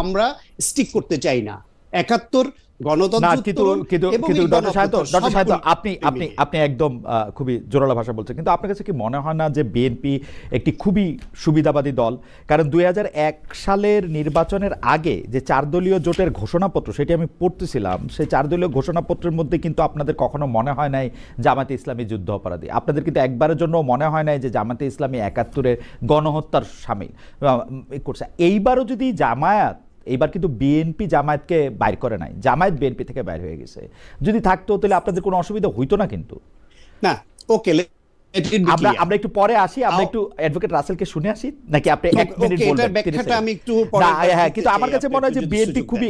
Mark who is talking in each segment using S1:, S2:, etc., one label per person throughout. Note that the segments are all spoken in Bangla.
S1: আমরা স্টিক করতে চাই না। 71 গণতন্ত্র
S2: আপনি একদম খুবই জোরালো ভাষা বলছেন, কিন্তু আপনার কাছে কি মনে হয় না যে বিএনপি একটি খুবই সুবিধাবাদী দল? কারণ 2001 সালের নির্বাচনের আগে যে 4 দলীয় জোটের ঘোষণাপত্র সেটি আমি পড়তেছিলাম, সেই 4 দলীয় ঘোষণাপত্রের মধ্যে কিন্তু আপনাদের কখনো মনে হয় নাই জামাতে ইসলামী যুদ্ধ অপরাধী। আপনাদের কিন্তু একবারের জন্য মনে হয় নাই যে জামাতে ইসলামী 71-এর গণহত্যার সামিল করছে। এইবারও যদি জামায়াত, এইবার কিন্তু বিএনপি জামায়াতকে বাইর করে নাই, জামায়াত বিএনপি থেকে বাইর হয়ে গেছে, যদি থাকতো তাহলে আপনাদের কোনো অসুবিধা হইতো না। কিন্তু
S1: না, ওকে,
S2: আমরা একটু পরে আসি, আমরা একটু অ্যাডভোকেট রাসেলকে শুনে আসি, নাকি আপনি 1 মিনিট বলবেন?
S1: আমি একটু পরে,
S2: হ্যাঁ, কিন্তু আমার কাছে মনে হয় যে বিএনপি খুবই,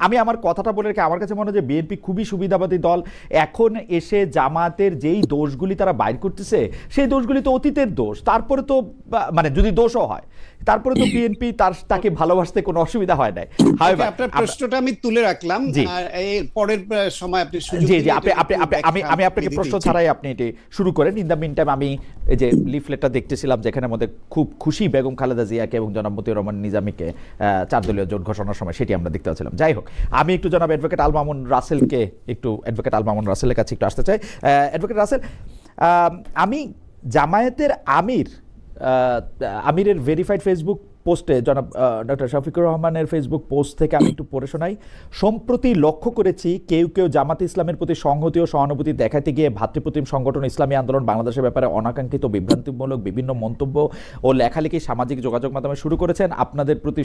S2: আমি আমার কথাটা বলে রেখে, আমার কাছে মনে হয় যে বিএনপি খুবই সুবিধাবাদী দল। এখন এসে জামাতের যেই দোষগুলি তারা বাইর করতেছে, সেই দোষগুলি তো অতীতের দোষ। তারপরে তো মানে যদি দোষও হয়, তারপরে তো বিএনপি তাকে ভালোবাসতে কোনো অসুবিধা হয় নাই।
S1: আপনার প্রশ্নটা আমি তুলে রাখলাম, এর পরের সময় আপনি সুযোগ
S2: জি আমি আপনাকে প্রশ্ন ছাড়াই আপনি এটি শুরু করেন। ইন দ্য মিন টাইম আমি এই যে লিফলেটটা দেখতেছিলাম, যেখানে মধ্যে খুব খুশি বেগম খালেদা জিয়াকে এবং জনাব মতিউর রহমান নিজামীকে 4 দলীয় জোট ঘোষণার সময়, সেটি আমরা দেখতে পাচ্ছিলাম। যাই হোক, আমি একটু জনাব অ্যাডভোকেট আল মামুন রাসেলের কাছে একটু আসতে চাই। অ্যাডভোকেট রাসেল, আমি জামায়াতের আমিরের ভেরিফাইড ফেসবুক পোস্টে, জনাব ডক্টর শফিকুর রহমানের ফেসবুক পোস্ট থেকে আমি একটু পড়ে শোনাই। সম্প্রতি লক্ষ্য করেছি কেউ জামাতে ইসলামের প্রতি সংহতি ও সহানুভূতি দেখাতে গিয়ে ভাতৃপ্রতিম সংগঠন ইসলামী আন্দোলন বাংলাদেশের ব্যাপারে অনাকাঙ্ক্ষিত বিভ্রান্তিমূলক বিভিন্ন মন্তব্য ও লেখালেখি সামাজিক যোগাযোগ মাধ্যমে শুরু করেছেন। আপনাদের প্রতি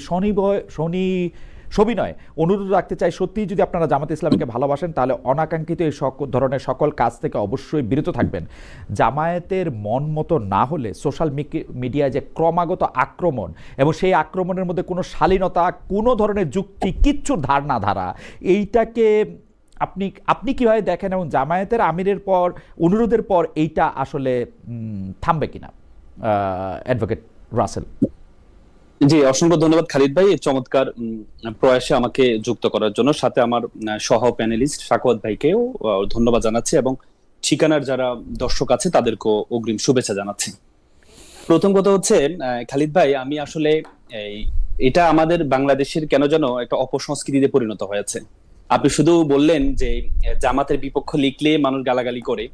S2: সবিনয় অনুরোধ রাখতে চাই, সত্যিই যদি আপনারা জামাতে ইসলামীকে ভালোবাসেন তাহলে অনাকাঙ্ক্ষিত এই ধরনের সকল কাজ থেকে অবশ্যই বিরত থাকবেন। জামায়াতের মন মতো না হলে সোশ্যাল মিডিয়ায় যে ক্রমাগত আক্রমণ, এবং সেই আক্রমণের মধ্যে কোনো শালীনতা, কোনো ধরনের যুক্তি, কিচ্ছু ধারা, এইটাকে আপনি কিভাবে দেখেন, এবং জামায়াতের আমিরের পর অনুরোধের পর এইটা আসলে থামবে কিনা? অ্যাডভোকেট রাসেল।
S3: জি, অসংখ্য ধন্যবাদ খালিদ ভাই এই চমৎকার প্রয়াসে আমাকে যুক্ত করার জন্য। সাথে আমার সহ প্যানেলিস্ট সাখাওয়াত ভাইকেও ধন্যবাদ জানাচ্ছি, এবং ঠিকানার যারা দর্শক আছে তাদেরকেও অগ্রিম শুভেচ্ছা জানাচ্ছি। প্রথম কথা হচ্ছে খালিদ ভাই, আমি আসলে এটা আমাদের বাংলাদেশের কেন যেন একটা অপসংস্কৃতিতে পরিণত হয়েছে। আপনি শুধু বললেন যে জামাতের বিপক্ষ লিখলে মানুষ গালাগালি করে।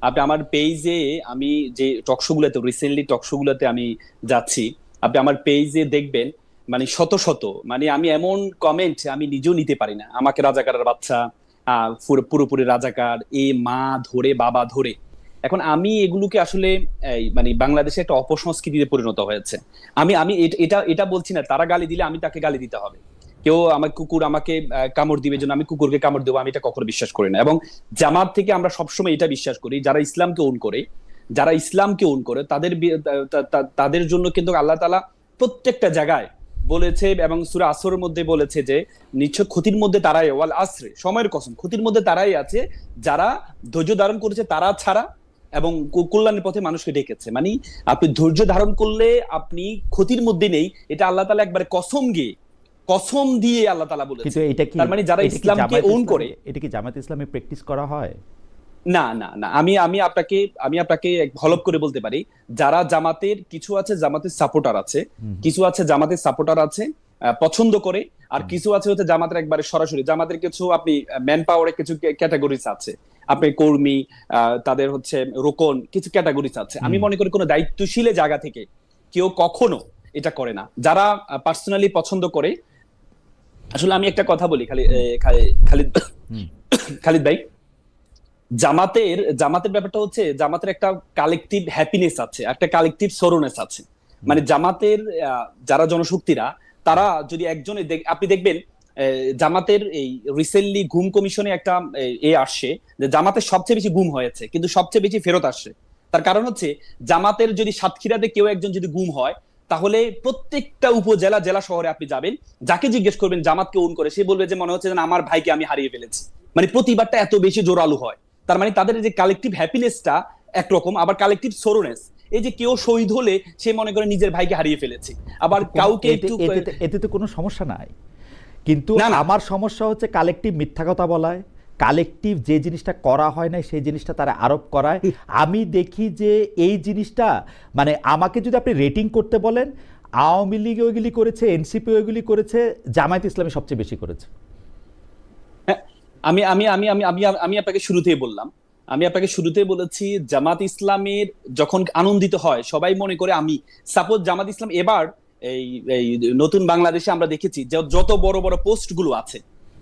S3: আপনি আমার পেজে, আমি যে টকশোগুলোতে রিসেন্টলি টকশোগুলোতে আমি যাচ্ছি, আপনি আমার পেজে দেখবেন মানে শত মানে আমি এমন কমেন্ট আমি নিজেও নিতে পারি না। আমাকে রাজাকারের বাচ্চা, পুরোপুরি রাজাকার, মা ধরে বাবা ধরে। এখন আমি এগুলোকে আসলে মানে বাংলাদেশে একটা অপসংস্কৃতিতে পরিণত হয়েছে। আমি এটা বলছি না তারা গালি দিলে আমি তাকে গালি দিতে হবে। কেউ আমার কুকুর আমাকে কামড় দিবে জন্য আমি কুকুরকে কামড় দেবো, আমি এটা কখনো বিশ্বাস করি না। এবং জামাত থেকে আমরা সবসময় এটা বিশ্বাস করি, যারা ইসলামকে ওন করে তাদের জন্য কিন্তু আল্লাহ তাআলা প্রত্যেকটা জায়গায় বলেছে, এবং সূরা আসরের মধ্যে বলেছে যে নিশ্চয় ক্ষতির মধ্যে তারাই, ওয়াল আসরে, সময়ের কসম, ক্ষতির মধ্যে তারাই আছে যারা ধৈর্য ধারণ করেছে, তারা ছাড়া, এবং কল্যাণের পথে মানুষকে ডেকেছে। মানে আপনি ধৈর্য ধারণ করলে আপনি ক্ষতির মধ্যে নেই, এটা আল্লাহ তাআলা একবারে কসম দিয়ে আল্লাহ তাআলা বলেছে। তার মানে যারা ইসলামকে ওন করে,
S2: এটা কি জামাত ইসলামে প্র্যাকটিস করা হয়?
S3: না, আমি আপনাকে হলফ করে বলতে পারি, যারা জামাতের কিছু আছে, জামাতের সাপোর্টার আছে, কিছু আছে জামাতের সাপোর্টার আছে পছন্দ করে, আর কিছু আছে হচ্ছে জামাতের একবারে সরাসরি। জামাতের কিছু আপনি ম্যান পাওয়ারের কিছু ক্যাটাগরিজ আছে, আপনি কর্মী, তাদের হচ্ছে রোকন, কিছু ক্যাটাগরিজ আছে। আমি মনে করি কোনো দায়িত্বশীল জায়গা থেকে কেউ কখনো এটা করে না। যারা পার্সোনালি পছন্দ করে, আসলে আমি একটা কথা বলি খালিদ ভাই, জামাতের ব্যাপারটা হচ্ছে, জামাতের একটা কালেকটিভ হ্যাপিনেস আছে, একটা কালেকটিভ সরোনেস আছে। মানে জামাতের যারা জনশক্তিরা, তারা যদি একজনে, আপনি দেখবেন জামাতের এই রিসেন্টলি গুম কমিশনে একটা আসছে যে জামাতের সবচেয়ে বেশি গুম হয়েছে, কিন্তু সবচেয়ে বেশি ফেরত আসছে। তার কারণ হচ্ছে জামাতের যদি সাতক্ষীরাতে কেউ একজন যদি গুম হয়, তাহলে প্রত্যেকটা উপজেলা, জেলা শহরে আপনি যাবেন, যাকে জিজ্ঞেস করবেন জামাতকে ওন করে, সে বলবে যে মনে হচ্ছে যে আমার ভাইকে আমি হারিয়ে ফেলেছি। মানে প্রতিবারটা এত বেশি জোরালো হয়। তার মানে তাদের যে কালেকটিভ হ্যাপিনেসটা একরকম, আবার কালেকটিভ সরোনেস, এই যে কেউ শহীদ হলে সে মনে করে নিজের ভাইকে হারিয়ে ফেলেছে, আবার কাউকে
S2: এতে তো কোনো সমস্যা নাই। কিন্তু আমার সমস্যা হচ্ছে কালেকটিভ মিথ্যা কথা বলায়, কালেকটিভ যে জিনিসটা করা হয় না সেই জিনিসটা তারা আরোপ করায়। আমি দেখি যে এই জিনিসটা, মানে আমাকে যদি আপনি রেটিং করতে বলেন, আওয়ামী লীগ ওইগুলি করেছে, এনসিপি ওইগুলি করেছে, জামায়াত ইসলামী সবচেয়ে বেশি করেছে।
S3: হ্যাঁ, আমি আমি আমি আমি আমি আমি আপনাকে শুরুতেই বললাম, আমি আপনাকে শুরুতেই বলেছি জামাত ইসলামের যখন আনন্দিত হয় সবাই মনে করে আমি সাপোজ জামাত ইসলাম এবার এই এই নতুন বাংলাদেশে আমরা দেখেছি যে যত বড় বড় পোস্ট গুলো আছে,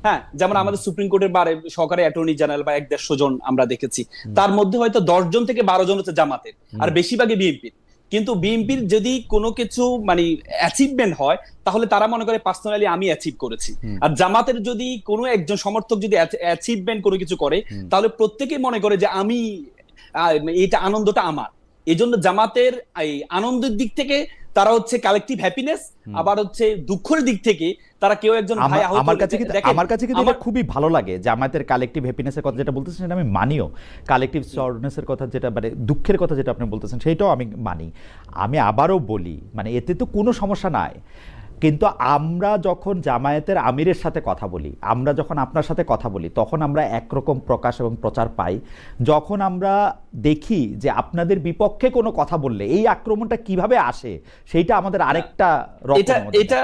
S3: হ্যাঁ, যেমন আমাদের সুপ্রিম কোর্টের বারে সহকারী অ্যাটর্নি জেনারেল বা 150 জন আমরা দেখেছি, তার মধ্যে হয়তো 10 জন থেকে 12 জন হচ্ছে জামাতের, আর বেশিরভাগই বিএনপির। কিন্তু বিএনপির যদি কোনো কিছু মানে অ্যাচিভমেন্ট হয় তাহলে তারা মনে করে পার্সোনালি আমি অ্যাচিভ করেছি, আর জামাতের যদি কোনো একজন সমর্থক যদি অ্যাচিভমেন্ট কোনো কিছু করে তাহলে প্রত্যেকেই মনে করে যে আমি এটা আনন্দটা আমার। এই জন্য জামাতের এই আনন্দের দিক থেকে তারা হচ্ছে কালেকটিভ হ্যাপিনেস, আবার হচ্ছে দুঃখের দিক থেকে তারা কেউ একজন ভাই আহত।
S2: আমার কাছে কিন্তু এটা খুবই ভালো লাগে জামায়াতের কালেকটিভ হ্যাপিনেসের কথা যেটা বলতেছেন সেটা আমি মানিও, কালেকটিভ সরনেসের কথা যেটা মানে দুঃখের কথা যেটা আপনি বলতেছেন সেটাও আমি মানি। আমি আবারও বলি মানে এতে তো কোনো সমস্যা নাই, কিন্তু আমরা যখন জামায়াতের আমিরের সাথে কথা বলি, আমরা যখন আপনার সাথে কথা বলি, তখন আমরা একরকম প্রকাশ এবং প্রচার পাই। যখন আমরা দেখি যে আপনাদের বিপক্ষে কোনো কথা বললে এই আক্রমণটা কিভাবে আসে, সেইটা আমাদের আরেকটা
S3: এটা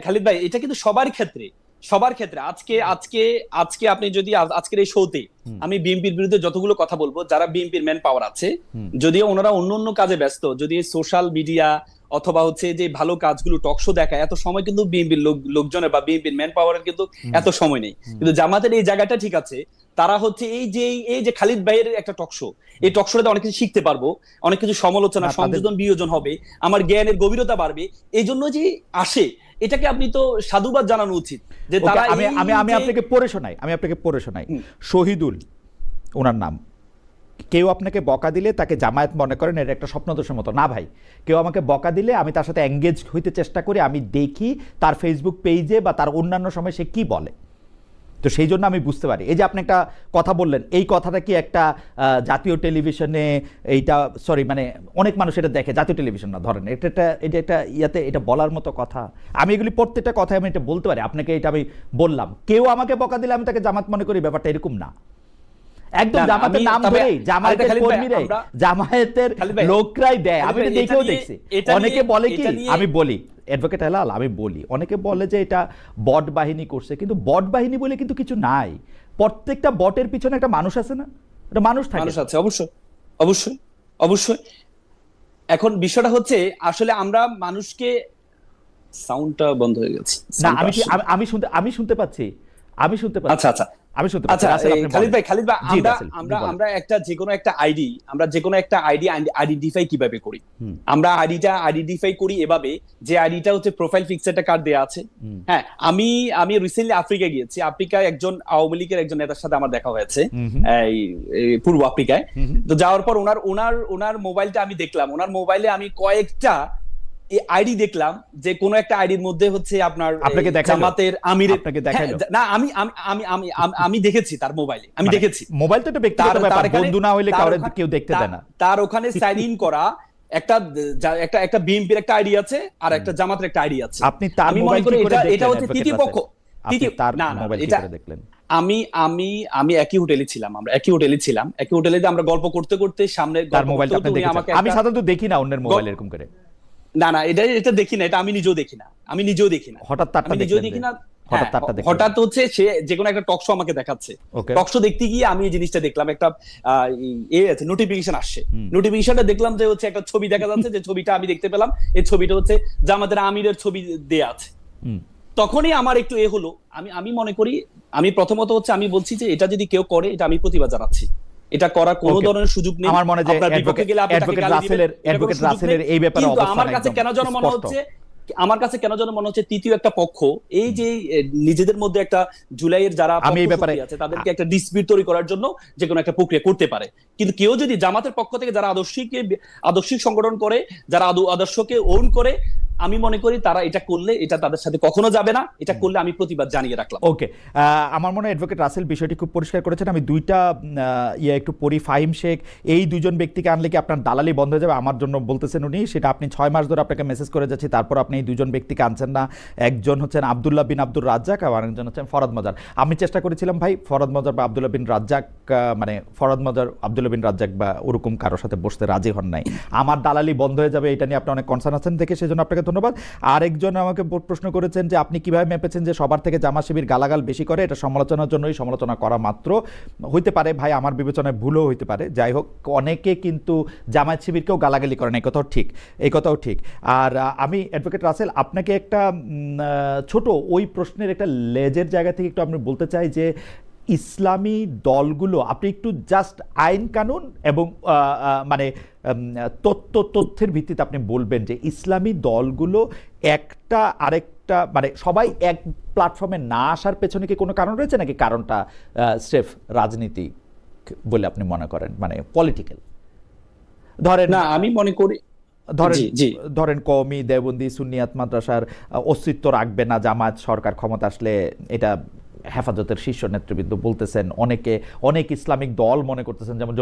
S3: খালিদ ভাই, এটা কিন্তু সবার ক্ষেত্রে আজকে আজকে আজকে আপনি যদি আজকের এই শোতে আমি বিএনপির বিরুদ্ধে যতগুলো কথা বলবো, যারা বিএনপির ম্যান পাওয়ার আছে, যদিও ওনারা অন্য কাজে ব্যস্ত, যদি সোশ্যাল মিডিয়া অথবা হচ্ছে যে ভালো কাজগুলো টক শো দেখায়, এত সময় কিন্তু বিএনপির লোকজনের বা বিএনপির ম্যান পাওয়ারের কিন্তু এত সময় নেই। কিন্তু জামাতের এই জায়গাটা ঠিক আছে, তারা হচ্ছে এই যে খালিদ ভাইয়ের একটা টক শো, এই টক শোতে অনেক কিছু শিখতে পারবো, অনেক কিছু সমালোচনা সংযোজন বিয়োজন হবে, আমার জ্ঞানের গভীরতা বাড়বে, এই জন্য যে আসে এটাকে আপনি তো সাধুবাদ জানানো উচিত যে তারা।
S2: আমি আপনাকে পড়ে শোনাই শহীদুল ওনার নাম। কেউ আপনাকে বকা দিলে তাকে জামায়াত মনে করেন, এটা একটা স্বপ্নদোষের মতো না ভাই। কেউ আমাকে বকা দিলে আমি তার সাথে এঙ্গেজ হইতে চেষ্টা করি, আমি দেখি তার ফেসবুক পেজে বা তার অন্যান্য সময় সে কি বলে, তো সেই জন্য আমি বুঝতে পারি। এই যে আপনি একটা কথা বললেন, এই কথাটা কি একটা জাতীয় টেলিভিশনে এইটা সরি মানে অনেক মানুষ এটা দেখে, জাতীয় টেলিভিশন না ধরেন, এটা একটা ইয়াতে এটা বলার মতো কথা। আমি এগুলি প্রত্যেকটা কথায় আমি এটা বলতে পারি আপনাকে, এটা আমি বললাম। কেউ আমাকে বকা দিলে আমি তাকে জামাত মনে করি, ব্যাপারটা এরকম না। একদম জামাতের নাম ধরেই, জামাতের কর্মীরাই, জামায়াতের লোকরাই দেয়, আমি এটা দেখেও দেখছি। অনেকে বলে কি, আমি বলি অ্যাডভোকেট হেলাল, আমি বলি অনেকে বলে যে এটা বট বাহিনী করছে, কিন্তু বট বাহিনী বলে কিন্তু কিছু নাই। প্রত্যেকটা বটের পিছনে একটা মানুষ আছে না, একটা মানুষ থাকে,
S3: মানুষ আছে, অবশ্যই অবশ্যই অবশ্যই। এখন বিষয়টা হচ্ছে আসলে আমরা মানুষকে সাউন্ডটা বন্ধ হয়ে গেছে
S2: না, আমি শুনতে পাচ্ছি। আচ্ছা আচ্ছা আমি শুনতে পাচ্ছি।
S3: খালিদ ভাই আমরা যে কোনো একটা আইডি আইডেন্টিফাই কিভাবে করি? আমরা আইডেন্টিফাই করি এভাবে যে আইডিটা হচ্ছে প্রোফাইল পিকচারটা কার্ড দেয়া আছে। হ্যাঁ, আমি রিসেন্টলি আফ্রিকা গিয়েছি। আফ্রিকায় একজন আওয়ামী লীগের একজন নেতার সাথে আমার দেখা হয়েছে এই পূর্ব আফ্রিকায়। তো যাওয়ার পর ওনার মোবাইলটা আমি দেখলাম, ওনার মোবাইলে আমি কয়েকটা আইডি দেখলাম যে কোন একটা আইডির মধ্যে হচ্ছে আপনার জামাতের আমিরের, না আমি দেখেছি তার মোবাইলে, আমি দেখেছি।
S2: মোবাইল তো একটা ব্যক্তিগত ব্যাপার, বন্ধু না হইলে কাউরে কেউ দেখতে দেয় না।
S3: তার ওখানে সাইন ইন করা একটা বিএনপির একটা আইডি আছে আর একটা জামাতের একটা আইডি আছে।
S2: আপনি তার মোবাইল কি করে দেখলেন?
S3: এটা হচ্ছে তৃতীয় পক্ষ।
S2: তার মোবাইল কি করে দেখলেন?
S3: আমি একই হোটেলে ছিলাম, একই হোটেলে আমরা গল্প করতে করতে সামনে
S2: তার মোবাইলটা আপনি দেখেছেন? আমি সাধারণত দেখি না অন্যের মোবাইল এরকম করে।
S3: না এটা দেখি না, এটা আমি নিজেও দেখি না। হঠাৎ হচ্ছে সে যে কোনো একটা টক শো আমাকে দেখাচ্ছে, টক শো দেখতে গিয়ে আমি এই জিনিসটা দেখলাম, একটা নোটিফিকেশন আসছে। নোটিফিকেশনটা দেখলাম যে হচ্ছে একটা ছবি দেখা যাচ্ছে, যে ছবিটা আমি দেখতে পেলাম, এই ছবিটা হচ্ছে জামাতের আমিরের ছবি দেয়া আছে। তখনই আমার একটু হলো, আমি মনে করি, আমি প্রথমত হচ্ছে আমি বলছি যে এটা যদি কেউ করে, এটা আমি প্রতিবাদ জানাচ্ছি, এটা করার কোনো ধরনের সুযোগ নেই।
S2: আমার মনে হয় অ্যাডভোকেট রাসেলের এই ব্যাপারে অবস্থান
S3: আমার কাছে কেন যেন মনে হচ্ছে তৃতীয় একটা পক্ষ, এই যে নিজেদের মধ্যে একটা জুলাইয়ের যারা আছে তাদেরকে একটা ডিসপিউট তৈরি করার জন্য যে কোনো একটা প্রক্রিয়া করতে পারে। কিন্তু কেউ যদি জামাতের পক্ষ থেকে যারা আদর্শিক সংগঠন করে, যারা আদর্শকে ওন করে, আমি মনে করি তারা এটা করলে এটা তাদের সাথে কখনো যাবে না, এটা করলে আমি প্রতিবাদ জানিয়ে রাখলাম।
S2: ওকে, আমার মনে হয় অ্যাডভোকেট রাসেল বিষয়টি খুব পরিষ্কার করেছেন। আমি দুইটা একটু পড়ি। ফাহিম শেখ, এই দুজন ব্যক্তিকে আনলে কি আপনার দালালি বন্ধ হয়ে যাবে? আমার জন্য বলতেছেন উনি, সেটা আপনি 6 মাস ধরে আপনাকে মেসেজ করে যাচ্ছি, তারপর আপনি এই দুজন ব্যক্তিকে আনছেন না। একজন হচ্ছেন আব্দুল্লাহ বিন আব্দুর রাজ্জাক আর আরেকজন হচ্ছেন ফরদ মজার। আমি চেষ্টা করেছিলাম ভাই ফরদ মজার বা আব্দুল্লাহ বিন রাজ্জাক, মানে ফরদ মজার আব্দুল্লাহ বিন রাজ্জাক বা ওরকম কারোর সাথে বসতে রাজি হন নাই। আমার দালালি বন্ধ হয়ে যাবে এটা নিয়ে আপনি অনেক কনসার্ন আছেন দেখে, সেজন্য আপনাকে ধন্যবাদ। আরেকজন আমাকে প্রশ্ন করেছেন যে আপনি কিভাবে মেপেছেন যে সবার থেকে জামাত শিবির গালাগাল বেশি করে? এটা সমালোচনার জন্যই সমালোচনা করা মাত্র। হইতে পারে ভাই, আমার বিবেচনায় ভুলও হইতে পারে। যাই হোক, অনেকে কিন্তু জামাত শিবিরকেও গালাগালি করেন, এই কথাও ঠিক, এই কথাও ঠিক। আর আমি অ্যাডভোকেট রাসেল আপনাকে একটা ছোট ওই প্রশ্নের একটা লেজের জায়গা থেকে একটু আমি বলতে চাই যে ইসলামী দলগুলো, আপনি একটু জাস্ট আইন কানুন এবং মানে তথ্যের ভিত্তিতে আপনি বলবেন যে ইসলামী দলগুলো একটা আরেকটা মানে সবাই এক প্ল্যাটফর্মে না আসার পেছনে কি কোনো কারণ রয়েছে, নাকি কারণটা স্রেফ রাজনীতি বলে আপনি মনে করেন, মানে পলিটিক্যাল? ধরেন
S3: না, আমি মনে করি
S2: ধরেন কওমি দেওবন্দি সুন্নিয়াত মাদ্রাসার অস্তিত্ব রাখবে না জামায়াত সরকার ক্ষমতা আসলে, এটা হেফাজতের শীর্ষ নেতৃবৃন্দ বলতেছেন। অনেক ইসলামিক দল মনে করতেছেন, যেমন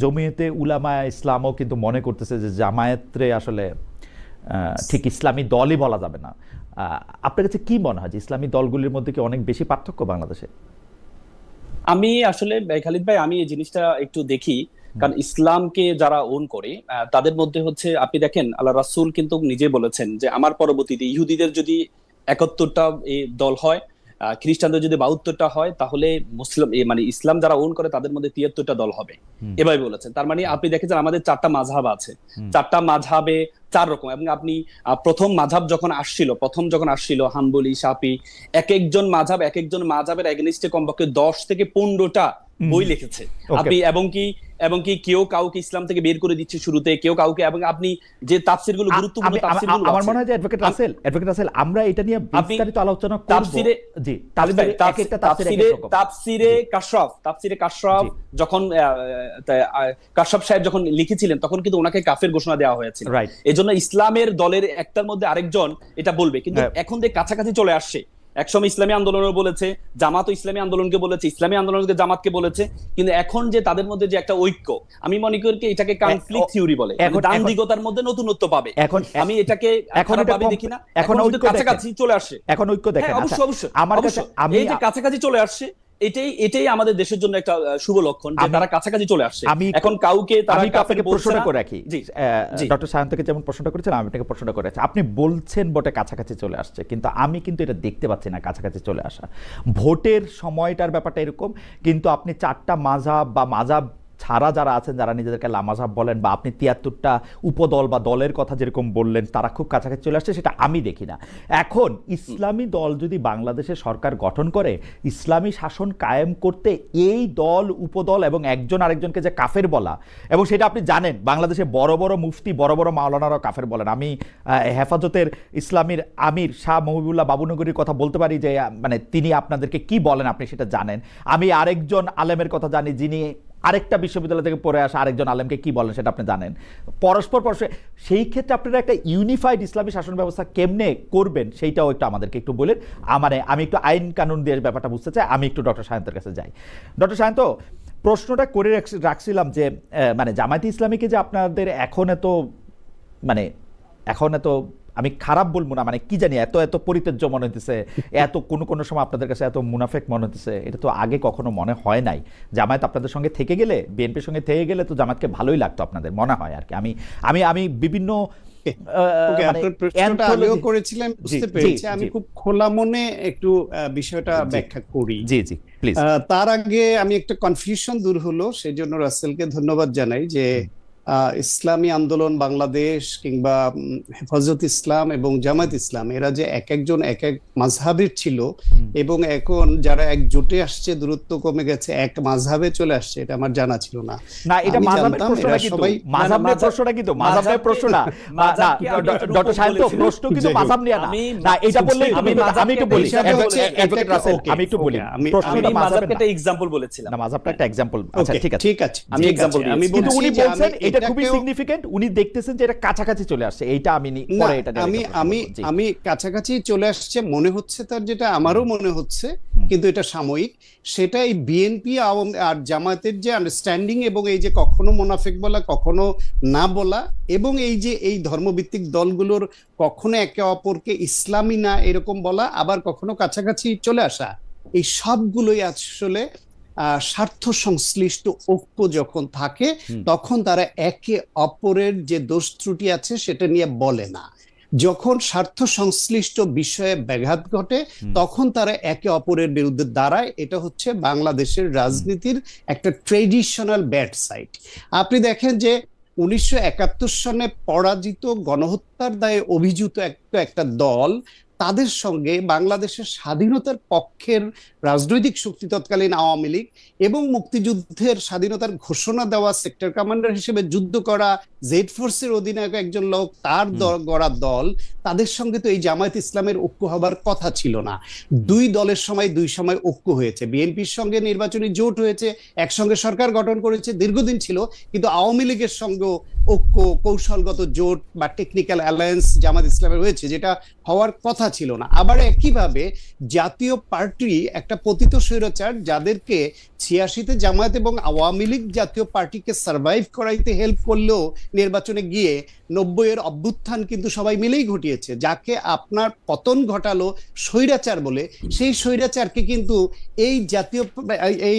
S2: জমিয়তে উলামা ইসলামও কিন্তু মনে করতেছে যে জামায়াতরে আসলে ঠিক ইসলামী দলই বলা যাবে না। আপনার কাছে কি মনে হয় যে ইসলামী দলগুলির মধ্যে কি অনেক বেশি পার্থক্য বাংলাদেশে?
S3: আমি আসলে খালিদ ভাই, আমি এই জিনিসটা একটু দেখি, কারণ ইসলামকে যারা ওন করে তাদের মধ্যে হচ্ছে, আপনি দেখেন আল্লাহ রাসূল কিন্তু নিজে বলেছেন যে আমার পরবর্তীতে ইহুদিদের যদি 71টা দল হয়, খ্রিস্টানদের যদি 72টা হয়, তাহলে মুসলিম মানে ইসলাম যারা ওন করে তাদের মধ্যে 73টা দল হবে, এভাবে বলেছেন। তার মানে আপনি দেখেছেন আমাদের 4টা মাযহাব আছে, 4টা মাযহাবে 4 রকম। এবং আপনি প্রথম মাযহাব যখন আসছিল হাম্বলি, শাফি, এক একজন মাযহাবের এগেইনস্টে কমপক্ষে 10 থেকে 15টা বই লিখেছে। আপনি এবং কি কেউ কাউকে ইসলাম থেকে বের করে দিচ্ছে শুরুতে, কেউ কাউকে, এবং আপনি যে তাফসিরগুলো গুরুত্বপূর্ণ তাফসিরগুলো
S2: আমার মনে হয় যে অ্যাডভোকেট রাসেল আমরা এটা নিয়ে বিস্তারিত আলোচনা করব।
S3: তাফসিরে কাশরাফ যখন কাশরাফ সাহেব যখন লিখেছিলেন তখন কিন্তু ওনাকে কাফের ঘোষণা দেওয়া হয়েছিল। এজন্য ইসলামের দলের একটার মধ্যে আরেকজন এটা বলবে, কিন্তু এখন যে কাছাকাছি চলে আসছে। একসময় ইসলামী আন্দোলনও বলেছে, জামাতও ইসলামী আন্দোলনকে বলেছে, ইসলামী আন্দোলনকে জামাতকে বলেছে, কিন্তু এখন যে তাদের মধ্যে যে একটা ঐক্য, আমি মনে করি এটাকে কনফ্লিক্ট থিওরি বলে। দ্বান্দ্বিকতার মধ্যে নতুনত্ব পাবে, আমি এটাকে খারাপভাবে দেখি না। এখন ঐক্য কাছাকাছি চলে আসে,
S2: এখন ঐক্য দেখেন।
S3: অবশ্যই আমার কাছে এই যে কাছাকাছি চলে আসছে, এটাই আমাদের দেশের জন্য একটা শুভ লক্ষণ যে তারা কাছাকাছি চলে আসছে। এখন কাউকে তারা
S2: আপনাকে প্রশ্নটা করে রাখি, ডক্টর সায়ন্তকে যেমন প্রশ্নটা করেছেন আমি আপনাকে প্রশ্নটা করে রাখছি। আপনি বলছেন বটে কাছাকাছি চলে আসছে, কিন্তু আমি কিন্তু এটা দেখতে পাচ্ছি না কাছাকাছি চলে আসা। ভোটের সময়টার ব্যাপারটা এরকম, কিন্তু আপনি 4টা মাযহাব বা মাযহাব ছাড়া যারা আছেন, যারা নিজেদেরকে লামাযহাব বলেন, বা আপনি 73টা উপদল বা দলের কথা যেরকম বললেন, তারা খুব কাছাকাছি চলে আসছে, সেটা আমি দেখি না। এখন ইসলামী দল যদি বাংলাদেশে সরকার গঠন করে, ইসলামী শাসন কায়েম করতে এই দল উপদল এবং একজন আরেকজনকে যে কাফের বলা, এবং সেটা আপনি জানেন বাংলাদেশে বড় বড় মুফতি, বড় বড় মাওলানারাও কাফের বলেন। আমি হেফাজতের ইসলামীর আমির শাহ মহিবুল্লাহ বাবুনগরীর কথা বলতে পারি যে মানে তিনি আপনাদেরকে কি বলেন আপনি সেটা জানেন। আমি আরেকজন আলেমের কথা জানি যিনি আরেকটা বিশ্ববিদ্যালয় থেকে পড়ে আসা আরেকজন আলেমকে কি বলেন সেটা আপনি জানেন। পরস্পর সেই ক্ষেত্রে আপনারা একটা ইউনিফাইড ইসলামী শাসন ব্যবস্থা কেমনে করবেন সেইটাও একটু আমাদেরকে একটু বলেন। আমি একটু আইন কানুন দিয়ে ব্যাপারটা বুঝতে চাই। আমি একটু ডক্টর সায়ন্তের কাছে যাই। ডক্টর সায়ন্ত, প্রশ্নটা করে রাখছিলাম যে মানে জামায়াতে ইসলামীকে যে আপনাদের এখন এত আমি খারাপ বলবো না, মানে কি জানি এত পরিত্যাজ্য মনে হতেছে, এত কোনো সময় আপনাদের কাছে এত মুনাফেক মনে হতেছে, এটা তো আগে কখনো মনে হয় নাই। জামায়াত আপনাদের সঙ্গে থেকে গেলে, বিএনপির সঙ্গে থেকে গেলে তো জামায়াতকে ভালোই লাগতো আপনাদের, মনে হয় আর কি। আমি বিভিন্ন
S1: করেছিলেন, বুঝতে পেরেছি। আমি খুব খোলা মনে একটু বিষয়টা ব্যাখ্যা করি।
S2: জি প্লিজ।
S1: তার আগে আমি একটা কনফিউশন দূর হলো, সেই জন্য রাসেলকে ধন্যবাদ জানাই যে ইসলামী আন্দোলন বাংলাদেশ কিংবা হেফাজত ইসলাম এবং জামায়াত ইসলাম এরা যে একজন এক মাযহাবের ছিল, এবং এখন যারা একজোটে আসছে, দূরত্ব কমে গেছে, এক মাযহাবে চলে আসছে, এটা আমার জানা ছিল না।
S2: এটা মাযহাবের প্রশ্নটা কিন্তু মাযহাবের প্রশ্নটা না ডক্টর সায়ন্ত, প্রশ্ন কিন্তু মাযহাব নিয়ে না। এটা বললে আমি একটু বলি, অ্যাডভোকেট রাসেল আমি একটু বলি, প্রশ্নটা মাযহাবের একটা এক্সাম্পল বলেছিলাম না, মাযহাবটা একটা এক্সাম্পল। আচ্ছা ঠিক আছে
S3: আমি এক্সাম্পল দিই,
S2: কিন্তু উনি বলছেন এটা এটা খুবই
S1: এটাকেও
S2: সিগনিফিকেন্ট, উনি দেখতেছেন যে এটা কাছাকাছি চলে আসছে, এইটা আমি
S1: না,
S2: পরে এটা
S1: আমি আমি আমি কাছাকাছি চলে আসছে মনে হচ্ছে তার, যেটা আমারও মনে হচ্ছে, কিন্তু এটা সাময়িক। সেটা এই বিএনপি আর জামায়াতের যে আন্ডারস্ট্যান্ডিং, এবং এই যে কখনো মোনাফেক বলা, কখনো না বলা, এবং এই যে এই ধর্মভিত্তিক দলগুলোর কখনো একে অপরকে ইসলামী না এরকম বলা, আবার কখনো কাছাকাছি চলে আসা, এই সবগুলোই আসলে স্বার্থ সংশ্লিষ্ট ঐক্য যখন থাকে, তখন তারা একে অপরের যে দোষ ত্রুটি আছে সেটা নিয়ে বলে না। যখন স্বার্থ সংশ্লিষ্ট বিষয়ে ব্যাঘাত ঘটে, তখন তারা একে অপরের বিরুদ্ধে দাঁড়ায়। এটা হচ্ছে বাংলাদেশের রাজনীতির একটা ট্রেডিশনাল ব্যাড সাইড। আপনি দেখেন যে 1971 সনে পরাজিত, গণহত্যার দায়ে অভিযুক্ত একটা দল, তাদের সঙ্গে বাংলাদেশের স্বাধীনতার পক্ষের রাজনৈতিক শক্তি তৎকালীন আওয়ামী লীগ এবং মুক্তিযুদ্ধের স্বাধীনতার ঘোষণা দেওয়া সেক্টর কমান্ডার হিসেবে যুদ্ধ করা জেড ফোর্সের অধিনায়ক একজন লোক, তার গড়া দল, তাদের সঙ্গে তো এই জামায়াত ইসলামের ঐক্য হবার কথা ছিল না। দুই দলের সময় দুই সময় ঐক্য হয়েছে, বিএনপির সঙ্গে নির্বাচনী জোট হয়েছে, একসঙ্গে সরকার গঠন করেছে, দীর্ঘদিন ছিল। কিন্তু আওয়ামী লীগের সঙ্গেও ঐক্য, কৌশলগত জোট বা টেকনিক্যাল অ্যালায়েন্স জামাত ইসলামের হয়েছে, যেটা হওয়ার কথা ছিল না। আবার একইভাবে জাতীয় পার্টি একটা পতিত স্বৈরাচার, যাদেরকে 86-তে জামায়াত এবং আওয়ামী লীগ জাতীয় পার্টিকে সার্ভাইভ করাইতে হেল্প করলেও নির্বাচনে গিয়ে 90-এর অভ্যুত্থান কিন্তু সবাই মিলেই ঘটিয়েছে, যাকে আপনার পতন ঘটালো স্বৈরাচার বলে, সেই স্বৈরাচারকে কিন্তু এই জাতীয় এই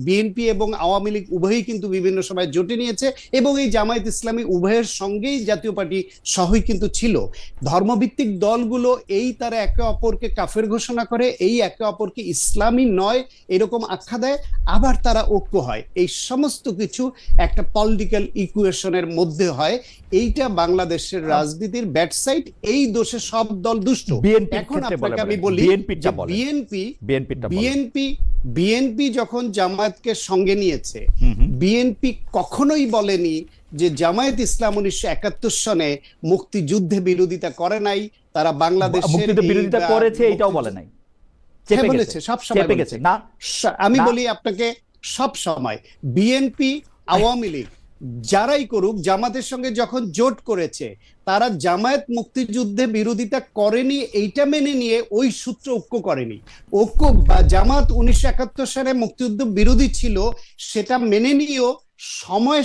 S1: বিএনপি এবং আওয়ামী লীগ উভয়ই কিন্তু বিভিন্ন সময় জোটে নিয়েছে, এবং এই জামায়াত ইসলামী উভয়ের সঙ্গেই জাতীয় পার্টি সহই কিন্তু ছিল। ধর্মভিত্তিক দলগুলো এই তারা একে অপরকে কাফের ঘোষণা করে, এই একে অপরকে ইসলামী নয় এরকম আখ্যা দেয়, আবার তারা ঐক্য হয়। এই সমস্ত কিছু একটা পলিটিক্যাল ইকুয়েশনের মধ্যে হয়। এইটা বাংলাদেশের রাজনীতির ব্যাড সাইড, এই দোষে সব দল দুষ্ট। এখন আপনাকে আমি বলি, বিএনপি যখন জামায়াতকে সঙ্গে নিয়েছে, বিএনপি কখনোই বলেনি যে জামায়াত ইসলাম 1971 সনে মুক্তিযুদ্ধে বিরোধিতা করে নাই, তারা বাংলাদেশের
S2: বিরোধিতা করেছে এটাও বলে নাই,
S1: বলেছে সব সময় বলেছে। না, আমি বলি আপনাকে, সব সময় বিএনপি আওয়ামী লীগ যারাই করুক, জামাতের সঙ্গে যখন জোট করেছে, তারা জামায়াত মুক্তিযুদ্ধে বিরোধিতা করেনি এইটা মেনে নিয়ে ওই সূত্র ঐক্য করেনি। ঐক্য জামাত 1971 সালে মুক্তিযুদ্ধ বিরোধী ছিল, সেটা মেনে নিয়েও সময়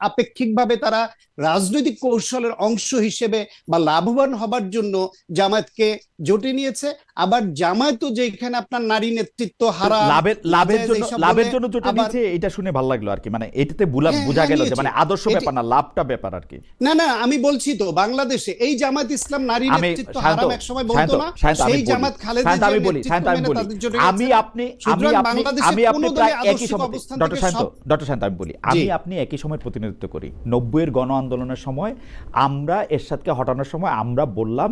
S1: আপেক্ষিকভাবে তারা রাজনৈতিক কৌশলের অংশ হিসেবে বা লাভবান হবার জন্য জামায়াতকে জোটে নিয়েছে। আবার জামায়াতও যেখানে আপনার নারী নেতৃত্ব হারা,
S2: লাভের জন্য জোটে নিয়েছে, এটা শুনে ভালো লাগলো আর কি। মানে এটাতে বোঝা গেল যে মানে আদর্শ ব্যাপার না, লাভটা ব্যাপার আর কি।
S1: না, আমি বলছি তো, বাংলাদেশে এই জামাত ইসলাম নারী নেতৃত্ব হারাম এক সময় বলতো না, সেই জামাত খালেদা জিয়ার নেতৃত্ব মেনে তাদের জোটে গেছে। আমি আপনি প্রায় একই সময়,
S2: ডক্টর শান্ত, আমি বলি, আমি আপনি একই সময় প্রতিনিধিত্ব করি। 90-এর গণ আন্দোলনের সময় আমরা এরশাদকে হটানোর সময় আমরা বললাম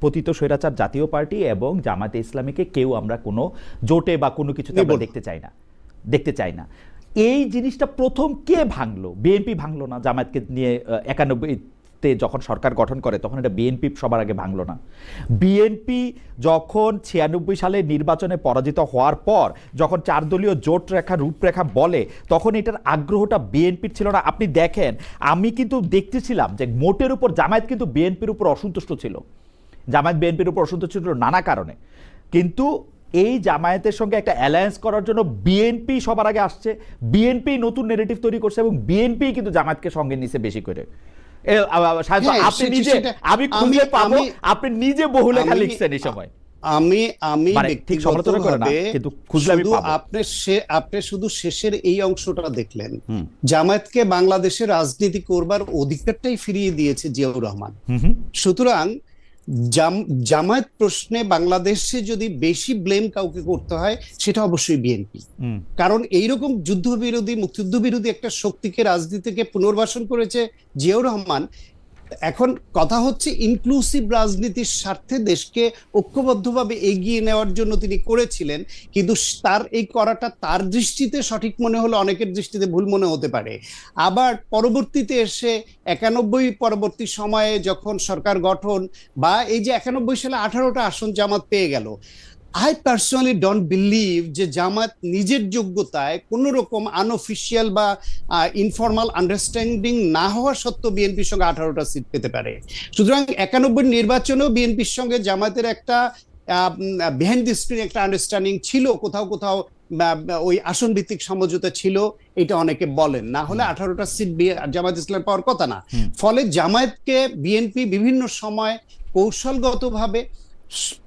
S2: পতিত স্বৈরাচার জাতীয় পার্টি এবং জামায়াতে ইসলামীকে কেউ আমরা কোনো জোটে বা কোনো কিছুতে আমরা দেখতে চাই না। এই জিনিসটা প্রথম কে ভাঙলো? বিএনপি ভাঙলো না জামায়াতকে নিয়ে 91-তে যখন সরকার গঠন করে, তখন এটা বিএনপি সবার আগে ভাঙলো না? বিএনপি যখন 96 সালে নির্বাচনে পরাজিত হওয়ার পর যখন 4 দলীয় জোট রেখা রূপরেখা বলে, তখন এটার আগ্রহটা বিএনপির ছিল না। আপনি দেখেন, আমি কিন্তু দেখতেছিলাম যে মোটের উপর জামায়াত কিন্তু বিএনপির উপর অসন্তুষ্ট ছিল, জামায়াত বিএনপির উপর অসন্তুষ্ট ছিল নানা কারণে, কিন্তু এই জামায়াতের সঙ্গে একটা অ্যালায়েন্স করার জন্য বিএনপি সবার আগে আসছে, বিএনপি নতুন নেগেটিভ তৈরি করছে এবং বিএনপি কিন্তু জামায়াতকে সঙ্গে নিছে বেশি করে। আপনি নিজে বহুলেখা লিখছেন এই সময়।
S1: আমি আপনি শুধু শেষের এই অংশটা দেখলেন, জামায়াতকে বাংলাদেশে রাজনীতি করবার অধিকারটাই ফিরিয়ে দিয়েছে জিয়াউর রহমান। সুতরাং জামায়াত প্রশ্নে বাংলাদেশে যদি বেশি ব্লেম কাউকে করতে হয়, সেটা অবশ্যই বিএনপি। কারণ এইরকম যুদ্ধবিরোধী, মুক্তিযুদ্ধ বিরোধী একটা শক্তিকে রাজনীতিকে পুনর্বাসন করেছে জিয়াউর রহমান। এখন কথা হচ্ছে ইনক্লুসিভ রাজনীতির স্বার্থে দেশকে ঐক্যবদ্ধভাবে এগিয়ে নেওয়ার জন্য তিনি করেছিলেন, কিন্তু তার এই করাটা তার দৃষ্টিতে সঠিক মনে হলো, অনেকের দৃষ্টিতে ভুল মনে হতে পারে। আবার পরবর্তীতে এসে 91 পরবর্তী সময়ে যখন সরকার গঠন, বা এই যে 91 সালে 18টা আসন জামাত পেয়ে গেল, আই পার্সোনালি ডোন্ট বিলিভ যে জামাত নিজের যোগ্যতায় কোনো রকম আনঅফিসিয়াল বা ইনফর্মাল আন্ডারস্ট্যান্ডিং না হওয়া সত্ত্বেও বিএনপির সঙ্গে 18টা সিট পেতে পারে। সুতরাং 91 নির্বাচনেও বিএনপির সঙ্গে জামাতের একটা বিহাইন্ড দি স্ক্রিন একটা আন্ডারস্ট্যান্ডিং ছিল, কোথাও কোথাও ওই আসন ভিত্তিক সমঝোতা ছিল, এটা অনেকে বলেন, না হলে 18টা সিট জামায়াত ইসলাম পাওয়ার কথা না। ফলে জামায়াতকে বিএনপি বিভিন্ন সময় কৌশলগতভাবে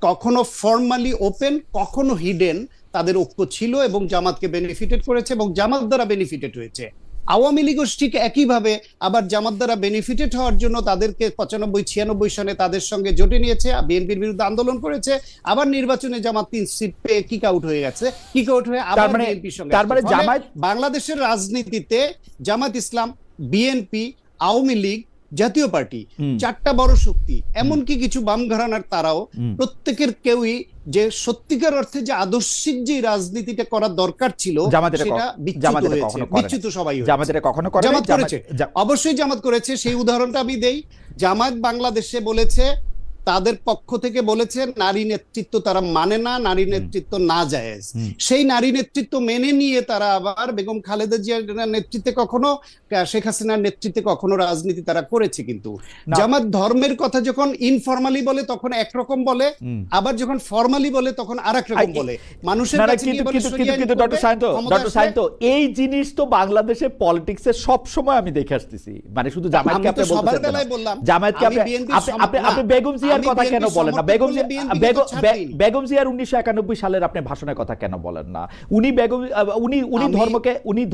S1: কখনো ফর্মালি ওপেন, কখনো হিডেন তাদের ঐক্য ছিল এবং জামাতকে বেনিফিটেড করেছে এবং জামাত দ্বারা বেনিফিটেড হয়েছে। আওয়ামী লীগও ঠিক একইভাবে আবার জামাত দ্বারা বেনিফিটেড হওয়ার জন্য তাদেরকে 95-96 সনে তাদের সঙ্গে জোটে নিয়েছে, বিএনপির বিরুদ্ধে আন্দোলন করেছে, আবার নির্বাচনে জামাত 3 সিট পেয়ে কিক আউট হয়ে গেছে, কিক আউট হয়ে আবার বিএনপির সঙ্গে। বাংলাদেশের রাজনীতিতে জামাত ইসলাম, বিএনপি, আওয়ামী লীগ, জাতীয় পার্টি 4টা বড় শক্তি, এমনকি কিছু বাম ঘরানার তারাও প্রত্যেকের কেউই যে সত্যিকার অর্থে যে আদর্শিক যে রাজনীতিটা করার দরকার ছিল সেটা বিচ্যুত সবাই জামাত করেছে, অবশ্যই জামাত করেছে। সেই উদাহরণটা আমি দেই। জামাত বাংলাদেশে বলেছে, তাদের পক্ষ থেকে বলেছে নারী নেতৃত্ব তারা মানে না, নারী নেতৃত্ব না জায়েজ। সেই নারী নেতৃত্ব মেনে নিয়ে তারা আবার বেগম খালেদা জিয়ার নেতৃত্বে কখনো, শেখ হাসিনার নেতৃত্বে কখনো রাজনীতি তারা করেছে। কিন্তু জামাত ধর্মের কথা যখন ইনফরমালি বলে তখন একরকম বলে, আবার যখন ফর্মালি বলে তখন আরেক রকম বলে। মানুষের কাছে
S2: ডক্টর সায়েন্তো এই জিনিস তো বাংলাদেশের পলিটিক্সে সব সময় আমি দেখে আসতেছি, মানে শুধু জামায়াতকে আপনি বলতেছেন, জামায়াতকে আপনি বেগম জিয়ার কথা কেন বলেন না? বেগম জিয়ার 1991 সালের আপনি ভাষণের কথা কেন বলেন না? উনি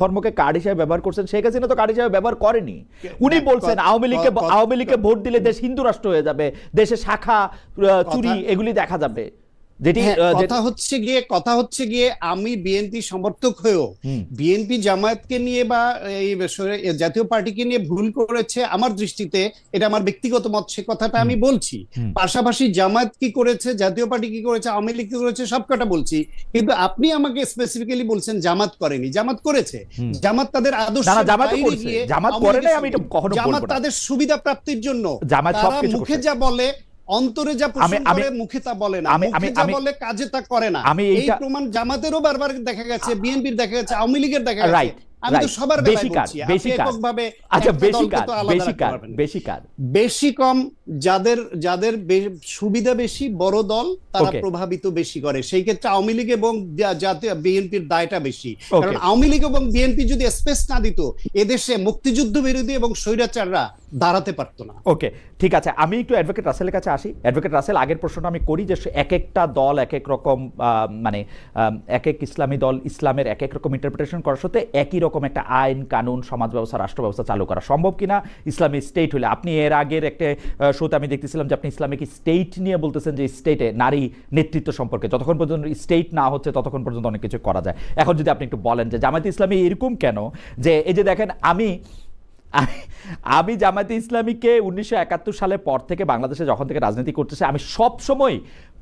S2: ধর্মকে কার্ড হিসেবে ব্যবহার করছেন, শেখ হাসিনা তো কার্ড হিসেবে ব্যবহার করেনি। উনি বলছেন আওয়ামী লীগকে ভোট দিলে দেশ হিন্দু রাষ্ট্র হয়ে যাবে, দেশে শাখা চুরি এগুলি দেখা যাবে।
S1: কথা হচ্ছে গিয়ে আমি বিএনপি সমর্থক হয়েও বিএনপি জামায়াতকে নিয়ে বা এই জাতীয় পার্টিকে নিয়ে ভুল করেছে আমার দৃষ্টিতে, এটা আমার ব্যক্তিগত মত, সে কথাটা আমি বলছি। পাশাপাশি জামায়াত কি করেছে, জাতীয় পার্টি কি করেছে, আওয়ামী লীগ কি করেছে, সবকটা বলছি। কিন্তু আপনি আমাকে স্পেসিফিক্যালি বলছেন জামাত করেনি। জামাত করেছে, জামাত তাদের আদর্শ, জামাত তাদের সুবিধা প্রাপ্তির জন্য মুখে যা বলে, অন্তরে যা পোষণ করে, মুখে তা বলে না, মুখে যা বলে কাজে তা করে না। এই প্রমাণ জামাতেরও বারবার দেখা গেছে, বিএনপির দেখা গেছে, আওয়ামী লীগের দেখা গেছে। আমি তো সবার বেশি কম যাদের সুবিধা বেশি, বড় দল, তারা প্রভাবিত বেশি করে। সেই ক্ষেত্রে আওয়ামী লীগ এবং জাতীয় বিএনপির দায়টা বেশি। কারণ আওয়ামী লীগ এবং বিএনপি যদি স্পেস না দিত, এদেশে মুক্তিযুদ্ধ বিরোধী এবং স্বৈরাচাররা দাঁড়াতে পারতো না।
S2: ওকে, ঠিক আছে, আমি একটু অ্যাডভোকেট রাসেলের কাছে আসি। অ্যাডভোকেট রাসেল, আগের প্রশ্নটা আমি করি যে এক একটা দল এক এক রকম, মানে এক এক ইসলামী দল ইসলামের এক এক রকম ইন্টারপ্রিটেশন করার সাথে একই রকম একটা আইন কানুন সমাজ ব্যবস্থা রাষ্ট্র ব্যবস্থা চালু করা সম্ভব কিনা ইসলামিক স্টেট হলে? আপনি এর আগের একটা শোতে আমি দেখতেছিলাম যে আপনি ইসলামিক স্টেট নিয়ে বলতেছেন যে স্টেটে নারী নেতৃত্ব সম্পর্কে যতক্ষণ পর্যন্ত স্টেট না হচ্ছে ততক্ষণ পর্যন্ত অনেক কিছু করা যায়। এখন যদি আপনি একটু বলেন যে জামায়াতে ইসলামী এরকম কেন, যে এই যে দেখেন আমি জামায়াতে ইসলামীকে 1971 সালের পর থেকে বাংলাদেশে যখন থেকে রাজনীতি করতেছে, আমি সব সময়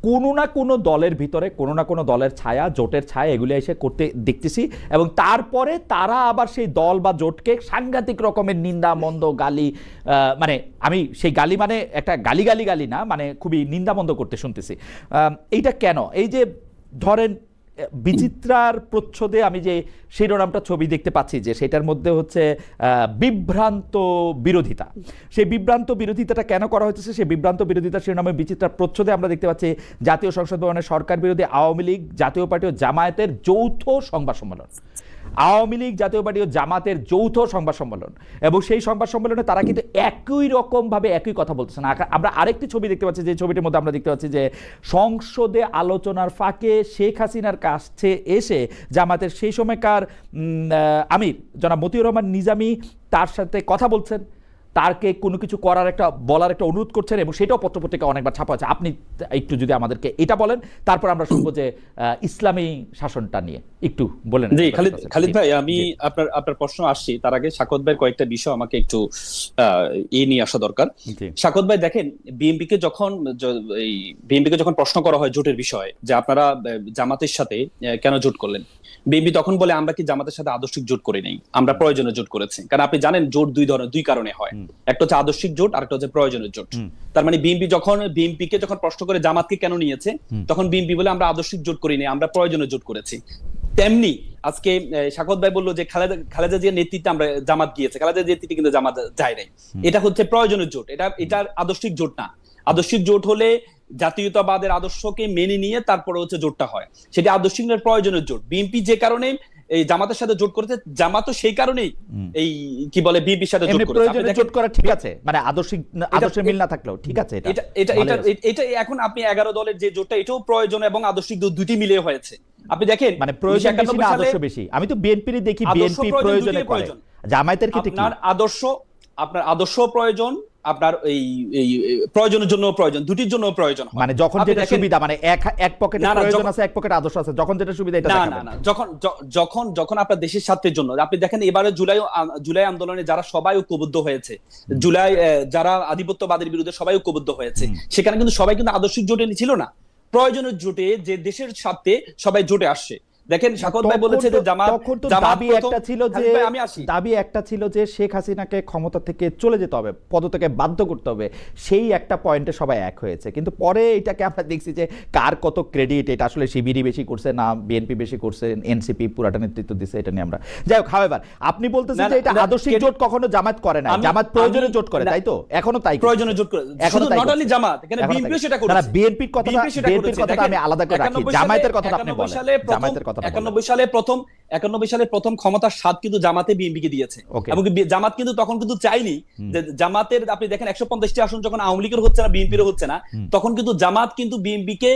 S2: কোনো না কোনো দলের ভিতরে কোনো না কোনো দলের ছায়া, জোটের ছায়া এগুলো এসে করতে দেখতেছি, এবং তারপরে তারা আবার সেই দল বা জোটকে সাংঘাতিক রকমের নিন্দা মন্দ গালি, মানে আমি সেই গালি মানে একটা গালি না, মানে খুবই নিন্দামন্দ করতে শুনতেছি। এইটা কেন? এই যে ধরেন বিচিত্রার প্রচ্ছদে আমি যে শিরোনামটা ছবি দেখতে পাচ্ছি, যে সেটার মধ্যে হচ্ছে বিভ্রান্ত বিরোধিতা। সেই বিভ্রান্ত বিরোধিতাটা কেন করা হচ্ছে? সেই বিভ্রান্ত বিরোধিতা শিরোনামে বিচিত্রার প্রচ্ছদে আমরা দেখতে পাচ্ছি জাতীয় সংসদ ভবনে সরকার বিরোধী আওয়ামী লীগ, জাতীয় পার্টি ও জামায়াতের যৌথ সংবাদ সম্মেলন। আওয়ামী লীগ, জাতীয় পার্টি ও জামাতের যৌথ সংবাদ সম্মেলন, এবং সেই সংবাদ সম্মেলনে তারা কিন্তু একই রকম ভাবে একই কথা বলতেছে না। আমরা আরেকটি ছবি দেখতে পাচ্ছি, যে ছবিটির মধ্যে আমরা দেখতে পাচ্ছি যে সংসদে আলোচনার ফাঁকে শেখ হাসিনার কাছে এসে জামাতের সেই সময়কার আমির জনাব মতিউর রহমান নিজামী তার সাথে কথা বলছেন, তারকে কোনো কিছু করার একটা বলার একটা অনুরোধ করছেন, এবং সেটাও পত্রপত্রিকা অনেকবার ছাপা আছে। আপনি একটু যদি আমাদেরকে এটা বলেন, তারপর আমরা শুনবো যে ইসলামী শাসনটা নিয়ে একটু বলেন।
S3: জি খালিদ ভাই, আমি আপনার প্রশ্ন আসছি তার আগে সাকত ভাইয়ের কয়েকটা বিষয় আমাকে একটু নিয়ে আসা দরকার। সাকত ভাই, দেখেন বিএনপিকে যখন প্রশ্ন করা হয় জোটের বিষয়ে, যে আপনারা জামাতের সাথে কেন জোট করলেন, বিএনপি তখন বলে আমরা কি জামাতের সাথে আদর্শিক জোট করি নাই, আমরা প্রয়োজনে জোট করেছি। কারণ আপনি জানেন জোট দুই কারণে হয়। একটা হচ্ছে আদর্শিক জোট আর একটা হচ্ছে প্রয়োজনের জোট। তার মানে বিএনপিকে যখন প্রশ্ন করে জামাতকে কেন নিয়েছে, তখন বিএনপি বলে আমরা আদর্শিক জোট করিনি, আমরা প্রয়োজনের জোট করেছি। তেমনি আজকে সাখাওয়াত ভাই বললো যে খালেদা জিয়ার নেতৃত্বে আমরা জামাত গিয়েছে, খালেদা জিয়ার নেতৃত্বে কিন্তু জামাত যায় নাই। এটা হচ্ছে প্রয়োজনের জোট, এটা আদর্শিক জোট না। আদর্শিক জোট হলে জাতীয়তাবাদের আদর্শকে মেনে নিয়ে তারপরে হচ্ছে জোটটা হয়, সেটা আদর্শিক প্রয়োজনের জোট। বিএনপি যে কারণে এই জামাতের সাথে জোট করেছে, জামাতও সেই কারণেই এই কি বলে বিএনপির সাথে জোট করেছে।
S2: প্রয়োজনের জোট করা ঠিক আছে, মানে আদর্শের মিল না থাকলেও ঠিক আছে।
S3: এটা এখন আপনি 11 দলের যে জোটটা, এটাও প্রয়োজন এবং আদর্শিক দুটি মিলে হয়েছে। আপনি দেখেন
S2: মানে প্রয়োজন বেশি না আদর্শ বেশি? আমি তো বিএনপির দেখি বিএনপি প্রয়োজনে করে, জামায়াতের কি ঠিক?
S3: আপনার আদর্শ প্রয়োজন, আপনার এই প্রয়োজনের জন্য প্রয়োজন, দুটির জন্য প্রয়োজন।
S2: মানে যখন যেটা সুবিধা, মানে এক পকেটে প্রয়োজন আছে, এক পকেটে আদর্শ আছে, যখন যেটা সুবিধা এটা দেখাবেন।
S3: না, যখন আপনার দেশের স্বার্থের জন্য, আপনি দেখেন এবারে জুলাই আন্দোলনে যারা সবাই ঐক্যবদ্ধ হয়েছে, যারা আধিপত্যবাদের বিরুদ্ধে সবাই ঐক্যবদ্ধ হয়েছে, সেখানে কিন্তু সবাই কিন্তু আদর্শিক জোটে ছিল না, প্রয়োজনের জোটে, যে দেশের স্বার্থে সবাই জোটে আসছে। দেখেন সাখাওয়াত ভাই বলেছে যে
S2: দাবি একটা ছিল যে শেখ হাসিনাকে ক্ষমতা থেকে চলে যেতে হবে, পদত্যাগে বাধ্য করতে হবে, সেই একটা পয়েন্টে সবাই এক হয়েছে। কিন্তু পরে এটাকে আমরা দেখছি যে কার কত ক্রেডিট, এটা আসলে শিবিরই বেশি করছে না বিএনপি বেশি করছে, এনসিপি পুরাটা নেতৃত্ব দিচ্ছে, এটা নিয়ে আমরা যাই হোক। হাওয়েভার আপনি বলতেছেন যে এটা আদর্শিক জোট কখনো জামাত করে না, জামাত প্রয়োজনের জোট করে, তাই তো? এখনো তাই
S3: প্রয়োজনের জোট করে,
S2: এখনো তাই।
S3: নট অনলি জামাত, এখানে বিএনপিও সেটা করেছে।
S2: না, বিএনপির কথাটা আমি আলাদা করে রাখি, জামায়াতের কথাটা আপনি বলেন, জামায়াতের কথা।
S3: 91 সালে প্রথম ক্ষমতার স্বাদ কিন্তু জামাতে বিএনপিকে দিয়েছে, এবং জামাত কিন্তু তখন কিন্তু চাইনি যে জামাতের, আপনি দেখেন 150টি আসন যখন আওয়ামী লীগের হচ্ছে না, বিএনপিরও হচ্ছে না, তখন কিন্তু জামাত কিন্তু বিএনপিকে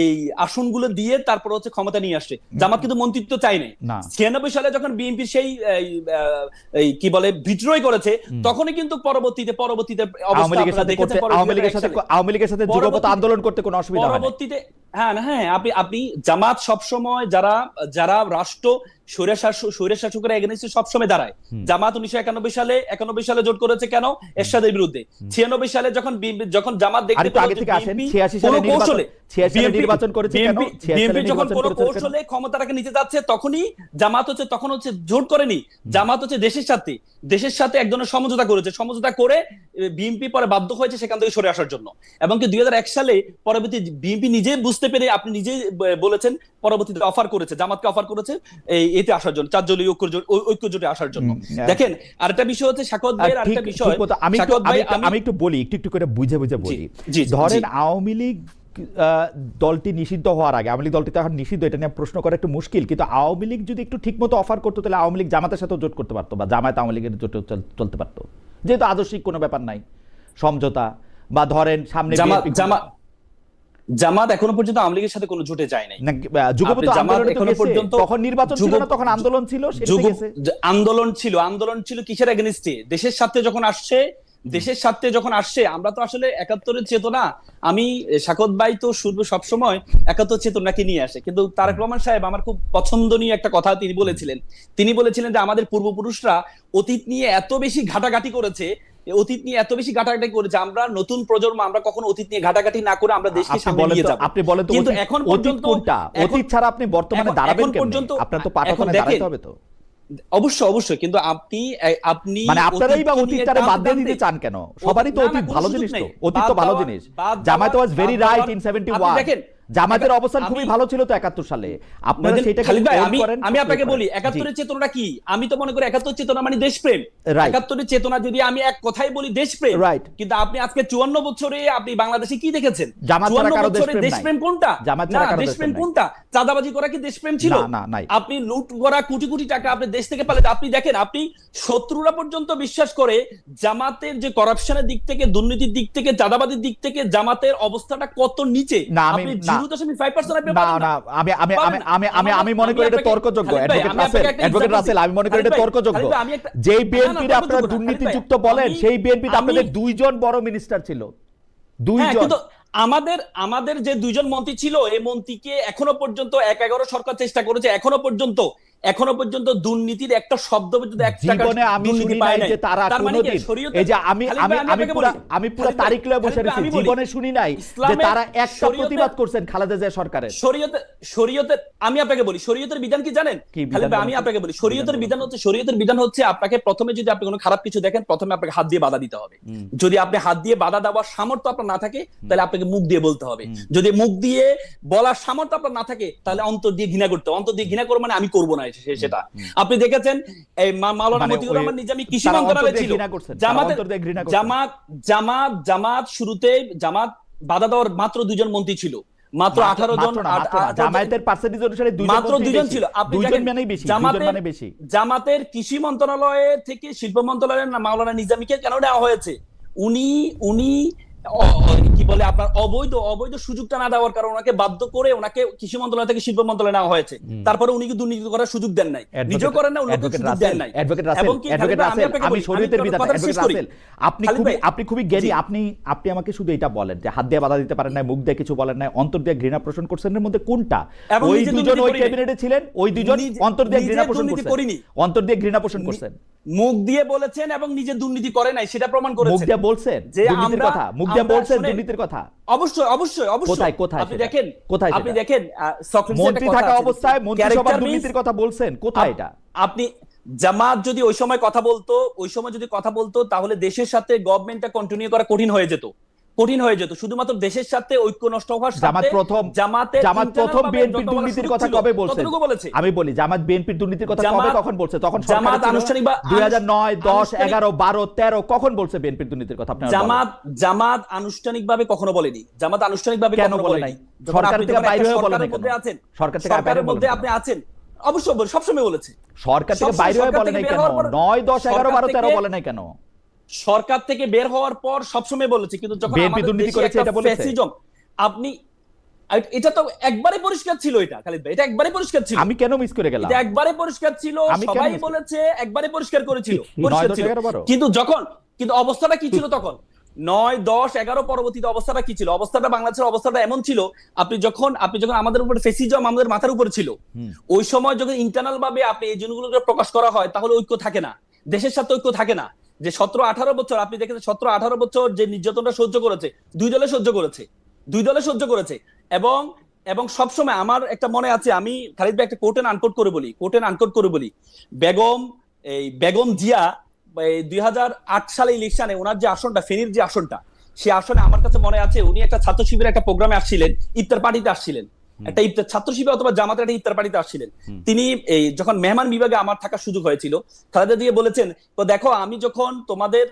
S3: এই আসনগুলো দিয়ে তারপর হচ্ছে ক্ষমতা নিয়ে আসছে। জামাত কিন্তু মন্ত্রিত্ব চাই নাই। 96 সালে যখন বিএনপি সেই কি বলে বিদ্রোহ করেছে, তখনই কিন্তু পরবর্তীতে
S2: আওয়ামী লীগের সাথে যুগপৎ আন্দোলন করতে কোনো অসুবিধা হয় না।
S3: হ্যাঁ, আপনি জামাত সবসময় যারা রাষ্ট্র স্বৈরশাসকের এগেইনস্টে সবসময় দাঁড়ায়। জামাত 1991 সালে জোট করেছে কেন? এরশাদের বিরুদ্ধে। 96 সালে যখন জামাত দেখতে পেল যে
S2: নির্বাচন করেছে কেন?
S3: বিএনপি যখন কোনো কৌশলে ক্ষমতাটাকে নিতে যাচ্ছে, তখন হচ্ছে জোট করেনি, জামাত হচ্ছে দেশের সাথে এক ধরনের সমঝোতা করে বিএনপি পরে বাধ্য হয়েছে সেখান থেকে সরে আসার জন্য। এবং কি 2001 সালে পরবর্তী বিএনপি নিজে বুঝতে পেরে, আপনি নিজেই বলেছেন, পরবর্তীতে জামাতকে অফার করেছে এতে আসার জন্য, 4 দলীয় ঐক্য জোটে আসার জন্য। দেখেন আরেকটা বিষয় হচ্ছে সাখাওয়াত ভাইয়ের আরেকটা বিষয়,
S2: আমি একটু বলি, একটু করে বুঝে বলি। ধরেন আওয়ামী লীগ দলটি নিষিদ্ধ হওয়ার আগে, আওয়ামী লীগ দলটি তো এখন নিষিদ্ধ, এটা নিয়ে প্রশ্ন করা একটু মুশকিল, কিন্তু আওয়ামী লীগ যদি একটু ঠিক মতো অফার করতো, তাহলে আওয়ামী লীগ জামাতের সাথে জোট করতে পারতো, বা জামায়াত আওয়ামী লীগের জোটে চলতে পারতো, যেহেতু আদর্শিক কোনো ব্যাপার নাই, সমঝোতা। বা ধরেন সামনে
S3: জামাত এখনো পর্যন্ত আওয়ামী লীগের সাথে কোনো জোটে যায় নাই।
S2: তখন নির্বাচন ছিল না, তখন আন্দোলন ছিল,
S3: আন্দোলন ছিল কিসের এগেইনস্টে? দেশের স্বার্থে যখন আসছে, আমরা তো আসলে 71-এর চেতনা, আমি সাখাওয়াত ভাই তো সবসময় 71 চেতনাকে নিয়ে আসে, কিন্তু তারেক রহমান সাহেব আমার খুব পছন্দনীয় একটা কথা তিনি বলেছিলেন যে আমাদের পূর্বপুরুষরা অতীত নিয়ে এত বেশি ঘাটাঘাটি করেছে, আমরা নতুন প্রজন্ম, আমরা কখনো অতীত নিয়ে ঘাটাঘাটি না করে আমরা দেশকে সামনে নিয়ে যাব।
S2: আপনি বলেন তো, কিন্তু এখন পর্যন্ত অতীত ছাড়া আপনি বর্তমানে দাঁড়াবেন কেমনে? আপনার তো পাঠাতনে দাঁড়াতে হবে তো।
S3: অবশ্যই, কিন্তু আপনি
S2: মানে আপনারাই বা অতীতটারে বাদ দিয়ে দিতে চান কেন? সবারই তো অতীত ভালো জিনিস, তো অতীত তো ভালো জিনিস। Jamaat was very right in 71।
S3: দেখেন
S2: জামাতের অবস্থান খুবই ভালো ছিল তো 71 সালে। আপনারা সেটাকে
S3: আমি আপনাকে বলি 71-এর চেতনা কি? আমি তো মনে করি 71 চেতনা মানে দেশপ্রেম। 71-এর চেতনা যদি আমি এক কথাই বলি দেশপ্রেম, কিন্তু আপনি আজকে 54 বছরে আপনি বাংলাদেশে কি দেখেছেন? 54 বছরে দেশপ্রেম কোনটা? দেশপ্রেম কোনটা? চাঁদাবাজি করা কি দেশপ্রেম ছিল? আপনি লুট করা কোটি কোটি টাকা আপনি দেশ থেকে পালাতে, আপনি দেখেন, আপনি শত্রুরা পর্যন্ত বিশ্বাস করে জামাতের যে করাপশনের দিক থেকে, দুর্নীতির দিক থেকে, চাঁদাবাজির দিক থেকে জামাতের অবস্থাটা কত নিচে। আপনি
S2: আমি মনে করি এটা তর্কযোগ্য। অ্যাডভোকেট রাসেল, আমি মনে করি এটা তর্কযোগ্য। যেই বিএনপির আপনারা দুর্নীতিযুক্ত বলেন, সেই বিএনপিতে আপনাদের 2 জন বড় মিনিস্টার ছিল, 2 জন।
S3: আমাদের যে 2 জন মন্ত্রী ছিল, এই মন্ত্রীকে এখনো পর্যন্ত 11 সরকার চেষ্টা করেছে, এখনো পর্যন্ত এখনো পর্যন্ত দুর্নীতির একটা শব্দ পর্যন্ত
S2: জীবনে আমি শুনি নাই যে তারা কোনোদিন, এই যে আমি পুরো তারিখ লয়ে বসে আছি, জীবনে শুনি নাই যে তারা একটা প্রতিবাদ করছেন খালেদা জিয়া সরকারের।
S3: শরীয়তের আমি আপনাকে বলি, শরীয়তের বিধান কি জানেন? আমি আপনাকে বলি, শরীয়তের বিধান হচ্ছে আপনাকে প্রথমে যদি আপনি কোনো খারাপ কিছু দেখেন, প্রথমে আপনাকে হাত দিয়ে বাধা দিতে হবে। যদি আপনি হাত দিয়ে বাধা দেওয়ার সামর্থ্য আপনার না থাকে, তাহলে আপনাকে মুখ দিয়ে বলতে হবে। যদি মুখ দিয়ে বলার সামর্থ্য আপনার না থাকে, তাহলে অন্তর দিয়ে ঘৃণা করতে হবে। অন্তর দিয়ে ঘৃণা করো মানে আমি করবো না সেটা। আপনি দেখেছেন এই মাওলানা মতিউর রহমান নিজামী কৃষি মন্ত্রণালয়ে ছিল, জামাত শুরুতে জামাত বাধা দেওয়ার মাত্র 2 জন মন্ত্রী ছিল, মাত্র 18 জন।
S2: জামায়াতের পার্সেন্টেজ অনুসারে
S3: মাত্র 2 জন ছিল। জামাতের কৃষি মন্ত্রণালয় থেকে শিল্প মন্ত্রণালয়ের মাওলানা নিজামীকে কেন নেওয়া হয়েছে? উনি কি বলে আপনার অবৈধ সুযোগটা না দেওয়ার কারণে ওনাকে বাধ্য করে ওনাকে কৃষি মন্ত্রণালয় থেকে শিল্প মন্ত্রণালয়ে নেওয়া হয়েছে। তারপরে উনি কি দুর্নীতি করার সুযোগ দেন নাই, নিজেও করেন না, অন্যকে সুযোগ দেন নাই।
S2: আমি শরীয়তের বিধান, অ্যাডভোকেট রাসেল আপনি খুবই জ্ঞানী, আপনি আমাকে শুধু এটা বলেন যে হাত দিয়ে বাধা দিতে পারেন না, মুখ দিয়ে কিছু বলেন না, অন্তর দিয়ে ঘৃণা পোষণ করছেন, এর মধ্যে কোনটা? ওই দুজন ওই ক্যাবিনেটে ছিলেন, ওই দুজন অন্তর দিয়ে ঘৃণা পোষণ করছেন, অন্তর দিয়ে ঘৃণা পোষণ করছেন,
S3: মুখ দিয়ে বলেছেন এবং নিজে দুর্নীতি করে নাই সেটা প্রমাণ করেছেন।
S2: মুখ দিয়ে বলছেন দুর্নীতির কথা, মুখ দিয়ে বলছেন দুর্নীতির কথা।
S3: অবশ্যই
S2: কোথায়
S3: আপনি দেখেন
S2: মন্ত্রী থাকা অবস্থায় মন্ত্রিসভার দুর্নীতির কথা বলছেন, কোথায় এটা?
S3: আপনি জামাত যদি ওই সময় কথা বলতো তাহলে দেশের সাথে গভর্নমেন্টটা কন্টিনিউ করা কঠিন হয়ে যেত। শুধুমাত্র দেশের সাথে ঐক্য নষ্ট হওয়ার সাথে
S2: জামাত প্রথম বিএনপির দুর্নীতির কথা কবে বলছে? আমি বলি জামাত বিএনপির দুর্নীতির কথা কবে কখন বলছে? তখন
S3: জামাত আনুষ্ঠানিকভাবে
S2: 2009, 10, 11, 12, 13 কখন বলছে বিএনপির দুর্নীতির কথা? আপনারা
S3: জামাত আনুষ্ঠানিকভাবে কখনো বলেনি। জামাত আনুষ্ঠানিকভাবে
S2: কেন বলে নাই? সরকার থেকে বাইরে হয়ে বলে নাই কেন? সরকার থেকে বাইরে
S3: মধ্যে আপনি আছেন, অবশ্যই সবসময় বলেছে।
S2: সরকার থেকে বাইরে হয়ে বলে নাই কেন? 9, 10, 11, 12, 13 বলে নাই কেন?
S3: সরকার থেকে বের হওয়ার পর সবসময় বলেছে, কিন্তু যখন
S2: বিএনপি দুর্নীতি করেছে এটা বলেছে।
S3: আপনি এটা তো একবারে পরিষ্কার ছিল, এটা খালিদ ভাই, এটা একবারে পরিষ্কার ছিল।
S2: আমি কেন মিস করে গেলাম?
S3: এটা একবারে পরিষ্কার ছিল, সবাই বলেছে, একবারে পরিষ্কার করেছিল, কিন্তু অবস্থাটা কি ছিল তখন? 9, 10, 11 পরবর্তীতে অবস্থাটা কি ছিল? বাংলাদেশের অবস্থাটা এমন ছিল, আপনি যখন আমাদের উপর ফেসিজম আমাদের মাথার উপর ছিল, ওই সময় যখন ইন্টারনাল ভাবে আপনি এই জিনিসগুলোকে প্রকাশ করা হয়, তাহলে ঐক্য থাকে না, দেশের সাথে ঐক্য থাকে না। যে 17-18 বছর আপনি দেখেছেন, 17-18 বছর যে নির্যাতনটা সহ্য করেছে, দুই দলে সহ্য করেছে। এবং সবসময় আমার একটা মনে আছে, আমি খালিদ ভাই একটা কোট এন্ড আনকোট করে বলি, বেগম জিয়া 2008 সালে ইলেকশনে ওনার যে আসনটা, ফেনীর যে আসনটা, সেই আসনে আমার কাছে মনে আছে উনি একটা ছাত্র শিবিরের একটা প্রোগ্রামে আসছিলেন, ইফতার পার্টিতে আসছিলেন, একটা ইফতার ছাত্র শিবির অথবা জামাতের একটা ইফতার পার্টিতে আসছিলেন। তিনি যখন মেহমান বিভাগে আমার থাকার সুযোগ হয়েছিল, খালেদা দিয়ে বলেছেন, তো দেখো আমি যখন তোমাদের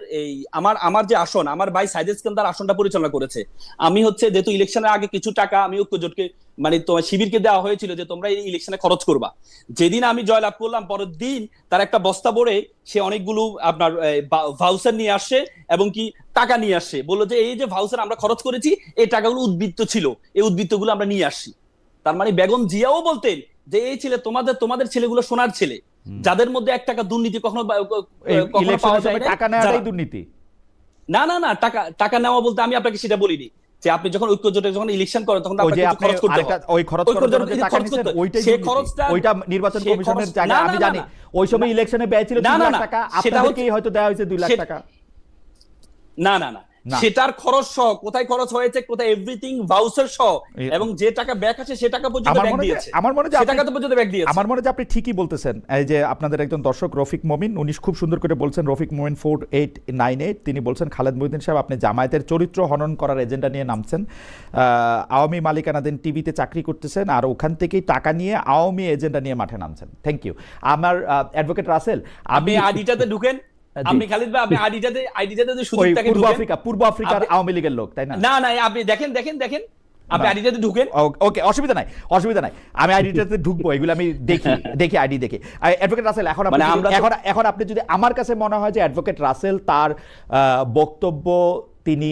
S3: আমার যে আসন, আমার ভাই সাইদ ইস্কান্দার আসনটা পরিচালনা করেছে, আমি যেহেতু ইলেকশনের আগে কিছু টাকা আমি ঐক্যজোটকে মানে তোমার শিবিরকে দেওয়া হয়েছিল যে তোমরা এই ইলেকশনে খরচ করবা। যেদিন আমি জয়লাভ করলাম, পরের দিন তার একটা বস্তা ভরে সে অনেকগুলো আপনার ভাউচার নিয়ে আসছে এবং কি টাকা নিয়ে আসছে, বললো যে এই যে ভাউচার আমরা খরচ করেছি, এই টাকাগুলো উদ্বৃত্ত ছিল, এই উদ্বৃত্তগুলো আমরা নিয়ে আসছি। তার মানে বেগম জিয়াও বলতেন যে এই ছেলে তোমাদের ছেলেগুলো সোনার ছেলে, যাদের মধ্যে 1 টাকা দুর্নীতি কখনো পাওয়া যায় না।
S2: টাকা নেওয়াটাই দুর্নীতি
S3: না, টাকা নেওয়া বলতে আমি আপনাকে সেটা বলিনি, যে আপনি যখন ঐক্যজোটে যখন ইলেকশন করেন তখন খরচ করতে হয়,
S2: ওই খরচ করার জন্য যে টাকা নিছেন ওইটা নির্বাচন কমিশনের জায়গা। আমি জানি ওই সময় ইলেকশনে ব্যয় ছিল 2 লাখ টাকা, আপনাদেরকেই হয়তো দেওয়া হয়েছে 2 লাখ টাকা।
S3: না, সেটার খরচ সহ, কোথায় খরচ হয়েছে, কোথায় এভরিথিং ভাউচার সহ, এবং যে টাকা ব্যাক আছে সে টাকা পর্যন্ত ব্যাক দিয়েছে। আমার মনে হয়
S2: যে আপনি ঠিকই বলতেছেন। এই যে আপনাদের একজন দর্শক রফিক মমিন, উনি খুব সুন্দর করে বলছেন, রফিক মমিন 4898, তিনি বলছেন, খালেদ মহিউদ্দিন সাহেব আপনি জামায়াতের চরিত্র হনন করার এজেন্ডা নিয়ে নামছেন, আওয়ামী মালিকানাধীন টিভিতে চাকরি করতেছেন, আর ওখান থেকেই টাকা নিয়ে আওয়ামী এজেন্ডা নিয়ে মাঠে নামছেন। Thank you. আমার অ্যাডভোকেট রাসেল,
S3: আপনি আইডিটাতে ঢুকেন, আপনি খালিদ ভাই আপনি আইডিটাতে সুযোগটাকে
S2: পূর্ব আফ্রিকার আওয়ামী লীগের লোক, তাই না?
S3: না আপনি দেখেন আপনি আইডিটাতে ঢুকেন।
S2: ওকে, অসুবিধা নাই, আমি আইডিটাতে ঢুকবো, এগুলো আমি দেখি আইডি দেখি। অ্যাডভোকেট রাসেল, এখন আপনি যদি, আমার কাছে মনে হয় যে অ্যাডভোকেট রাসেল তার বক্তব্য তিনি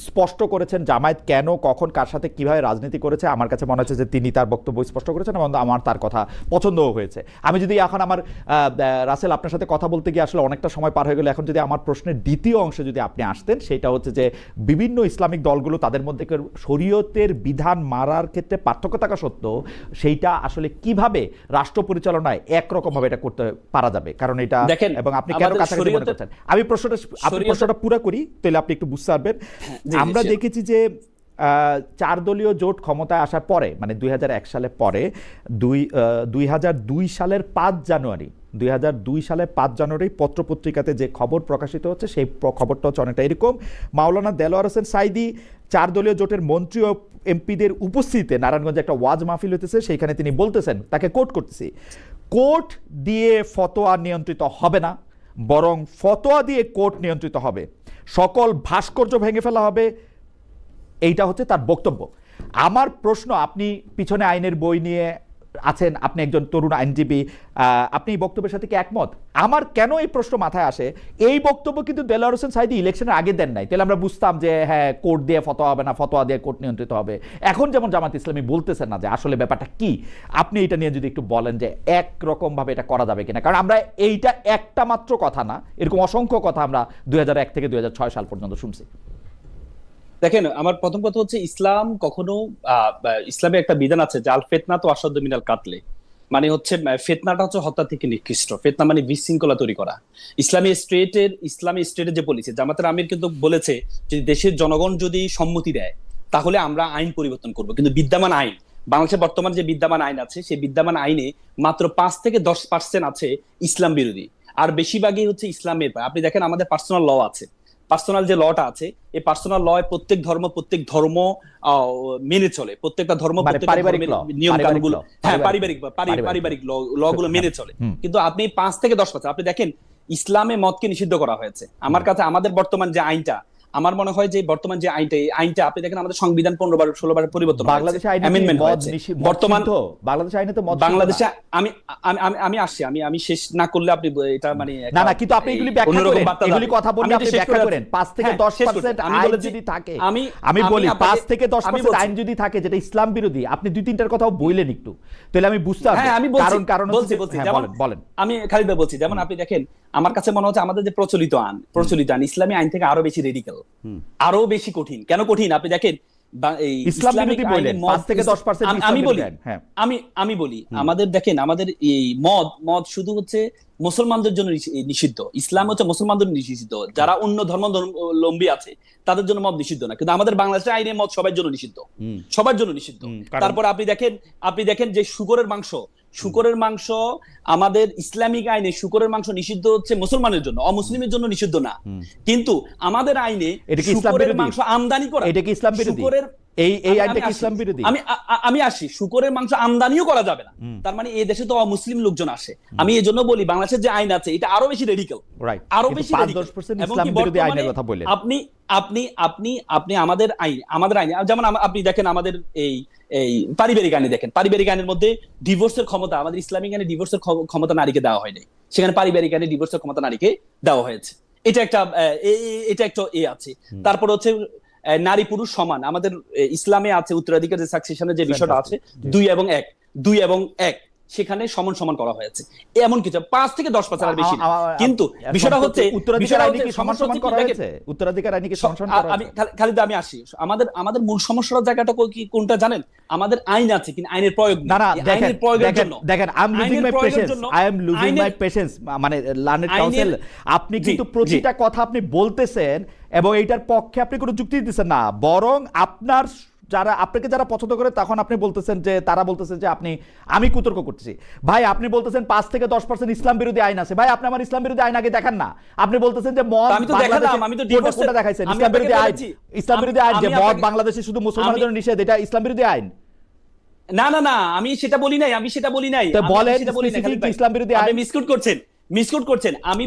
S2: স্পষ্ট করেছেন জামায়াত কেন কখন কার সাথে কিভাবে রাজনীতি করেছে। আমার কাছে মনে হচ্ছে যে তিনি তার বক্তব্য স্পষ্ট করেছেন এবং আমার তার কথা পছন্দও হয়েছে। আমি যদি এখন আমার রাসেল আপনার সাথে কথা বলতে গিয়ে আসলে অনেকটা সময় পার হয়ে গেল, এখন যদি আমার প্রশ্নের দ্বিতীয় অংশে যদি আপনি আসতেন, সেটা হচ্ছে যে বিভিন্ন ইসলামিক দলগুলো তাদের মধ্যে শরীয়তের বিধান মারার ক্ষেত্রে পার্থক্য থাকা সত্ত্বেও সেইটা আসলে কিভাবে রাষ্ট্র পরিচালনায় একরকমভাবে এটা করতে পারা যাবে, কারণ এটা এবং আপনি কেন কাছাকাছি মনে করছেন। আমি প্রশ্নটা পুরো করি, তাহলে আপনি একটু বুঝতে পারবেন। আমরা দেখেছি যে 4 দলীয় জোট ক্ষমতায় আসার পরে, মানে 2001 সালের পরে 2002 সালের 5 জানুয়ারি পত্রপত্রিকাতে যে খবর প্রকাশিত হচ্ছে, সেই খবরটা হচ্ছে অনেকটা এরকম: মাওলানা দেলোয়ার হোসেন সাঈদী 4 দলীয় জোটের মন্ত্রী ও এমপিদের উপস্থিতিতে নারায়ণগঞ্জে একটা ওয়াজ মাহফিল হতেছে, সেইখানে তিনি বলতেছেন, তাকে কোট করতেছি, কোর্ট দিয়ে ফতোয়া নিয়ন্ত্রিত হবে না, বরং ফতোয়া দিয়ে কোর্ট নিয়ন্ত্রিত হবে, সকল ভাস্কর্য ভেঙে ফেলা হবে। এইটা হচ্ছে তার বক্তব্য। আমার প্রশ্ন, আপনি পিছনে আইনের বই নিয়ে আছেন, আপনি একজন তরুণ আইনজীবী, আপনি এই বক্তব্যের সাথে কি একমত? আমার কেন এই প্রশ্ন মাথায় আসে, এই বক্তব্য কিন্তু দেলোয়ার হোসেন সাঈদী ইলেকশনের আগে দেন নাই, তাহলে আমরা বুঝতাম যে হ্যাঁ কোর্ট দিয়ে ফতোয়া হবে না, ফতোয়া দিয়ে কোর্ট নিয়ন্ত্রিত হবে। এখন যেমন জামাত ইসলামী বলতেছেন না যে আসলে ব্যাপারটা কি, আপনি এটা নিয়ে যদি একটু বলেন যে একরকম ভাবে এটা করা যাবে কিনা, কারণ আমরা এইটা একটা মাত্র কথা না, এরকম অসংখ্য কথা আমরা 2001 থেকে 2006 সাল পর্যন্ত শুনছি।
S3: দেখেন, আমার প্রথম কথা হচ্ছে, ইসলাম কখনো ইসলামে একটা বিধান আছে যে আল ফিতনা তো আসাদ্দ মিনাল কাতলে, মানে হচ্ছে ফিতনাটা হচ্ছে হত্যা থেকে নিকৃষ্ট। ফিতনা মানে বিশৃঙ্খলা তৈরি করা। ইসলামী স্টেটের যে পলিসি, জামাতের আমির কিন্তু বলেছে যে দেশের জনগণ যদি সম্মতি দেয় তাহলে আমরা আইন পরিবর্তন করব, কিন্তু বিদ্যমান আইন, বাংলাদেশের বর্তমান যে বিদ্যমান আইন আছে, সেই বিদ্যমান আইনে মাত্র 5 থেকে 10% আছে ইসলাম বিরোধী, আর বেশিরভাগই হচ্ছে ইসলামের। আপনি দেখেন আমাদের পার্সোনাল ল আছে, পার্সোনাল যে লটা আছে, এই পার্সোনাল ল প্রত্যেক ধর্ম মেনে চলে, প্রত্যেকটা ধর্ম নিয়ম কানুনগুলো, হ্যাঁ পারিবারিক ল গুলো মেনে চলে। কিন্তু আপনি 5 থেকে 10%, আপনি দেখেন ইসলামে মদকে নিষিদ্ধ করা হয়েছে। আমার কাছে আমাদের বর্তমান যে আইনটা, আমার মনে হয় যে বর্তমান যে আইনটা আপনি দেখেন, আমাদের সংবিধান 15-16 বার পরিবর্তন হয়েছে,
S2: বাংলাদেশে
S3: বর্তমান
S2: বাংলাদেশে আইনে তো
S3: বাংলাদেশে আমি আসছি, আমি শেষ না করলে আপনি এটা মানে
S2: না, কিন্তু আপনি এগুলি ব্যাখ্যা করেন, এগুলি কথা বললে আপনি ব্যাখ্যা করেন। 5 থেকে 10% আইন যদি থাকে, আমি বলি 5 থেকে 10% আইন যদি থাকে যেটা ইসলাম বিরোধী, আপনি 2-3টার কথাও বললেন একটু, তাহলে আমি বুঝতে পারবো।
S3: হ্যাঁ, আমি কারণ বলছি,
S2: বলেন।
S3: আমি খালিদ ভাই বলছি, যেমন আপনি দেখেন, আমার কাছে মনে হচ্ছে আমাদের যে প্রচলিত আইন ইসলামী আইন থেকে আরো বেশি রেডিক্যাল, আরো বেশি কঠিন। কেন কঠিন? আপনি দেখেন, আমি বলি আমাদের দেখেন, আমাদের এই মদ শুধু হচ্ছে মুসলমানদের জন্য নিষিদ্ধ, ইসলাম হচ্ছে মুসলমানদের নিষিদ্ধ, যারা অন্য ধর্মাবলম্বী আছে তাদের জন্য মদ নিষিদ্ধ না। কিন্তু আমাদের বাংলাদেশের আইনে মদ সবার জন্য নিষিদ্ধ। তারপর আপনি দেখেন যে শুকরের মাংস আমাদের ইসলামিক আইনে শুকরের মাংস নিষিদ্ধ হচ্ছে মুসলমানের জন্য, অমুসলিমের জন্য নিষিদ্ধ না। কিন্তু আমাদের আইনে শুকরের মাংস আমদানি করা,
S2: এটা কি ইসলাম বিরোধী? এই আইনটা কি ইসলাম বিরোধী?
S3: আমি আসি, শুকরের মাংস আমদানিও করা যাবে না, তার মানে এই দেশে তো অমুসলিম লোকজন আসে। আমি এই জন্য বলি বাংলাদেশের যে আইন আছে এটা আরো বেশি রেডিক্যাল, আরো বেশি
S2: ইসলাম বিরোধী আইনের কথা বললেন
S3: আপনি। আমাদের আইন যেমন আপনি দেখেন, আমাদের এই পারিবারিক আইনে দেখেন, পারিবারিক আইনের মধ্যে ডিভোর্সের ক্ষমতা, আমাদের ইসলামিক আইনে ডিভোর্সের ক্ষমতা নারীকে দেওয়া হয়নি, সেখানে পারিবারিক আইনে ডিভোর্সের ক্ষমতা নারীকে দেওয়া হয়েছে। এটা একটা আছে। তারপর হচ্ছে নারী পুরুষ সমান, আমাদের ইসলামে আছে উত্তরাধিকার যে সাকসেশনের যে বিষয়টা আছে 2 এবং 1 সেখানে সমান করা হয়েছে। এমন কিছু 5 থেকে 10% আর বেশি। কিন্তু বিষয়টা হচ্ছে
S2: উত্তরাধিকার আইনে কি সমান করা হয়েছে? উত্তরাধিকার আইনে কি সমান করা হয়েছে?
S3: আমি খালিদ আমি আসি, আমাদের মূল সমস্যার জায়গাটা কোনটা জানেন? আমাদের আইন আছে কিন্তু আইনের প্রয়োগ নেই। আইনের প্রয়োগের জন্য
S2: দেখেন, I am losing my patience, মানে লার্নেড কাউন্সিল, আপনি কিন্তু প্রতিটা কথা আপনি বলতেছেন এবং এইটার পক্ষে আপনি কোনো যুক্তি দিচ্ছেন না, বরং আপনাকে যারা পছন্দ করে তখন আপনি বলতেছেন যে তারা বলতেছে যে আমি কুতর্ক করতেছি। ভাই আপনি বলতেছেন 5 থেকে 10% ইসলাম বিরোধী আইন আছে, ভাই আপনি আমার ইসলাম বিরোধী আইন আগে দেখান না। আপনি বলতেছেন যে মদ,
S3: আমি তো দেখালাম, আমি তো ডিভোর্সটা
S2: দেখাইছেন ইসলাম বিরোধী আইন যে মদ বাংলাদেশে শুধু মুসলমানদের জন্য নিষেধ, এটা ইসলাম বিরোধী আইন
S3: না, আমি সেটা বলি নাই।
S2: তো বলেন স্পেসিফিক ইসলাম বিরোধী আইন।
S3: মিসকোট করছেন। আমি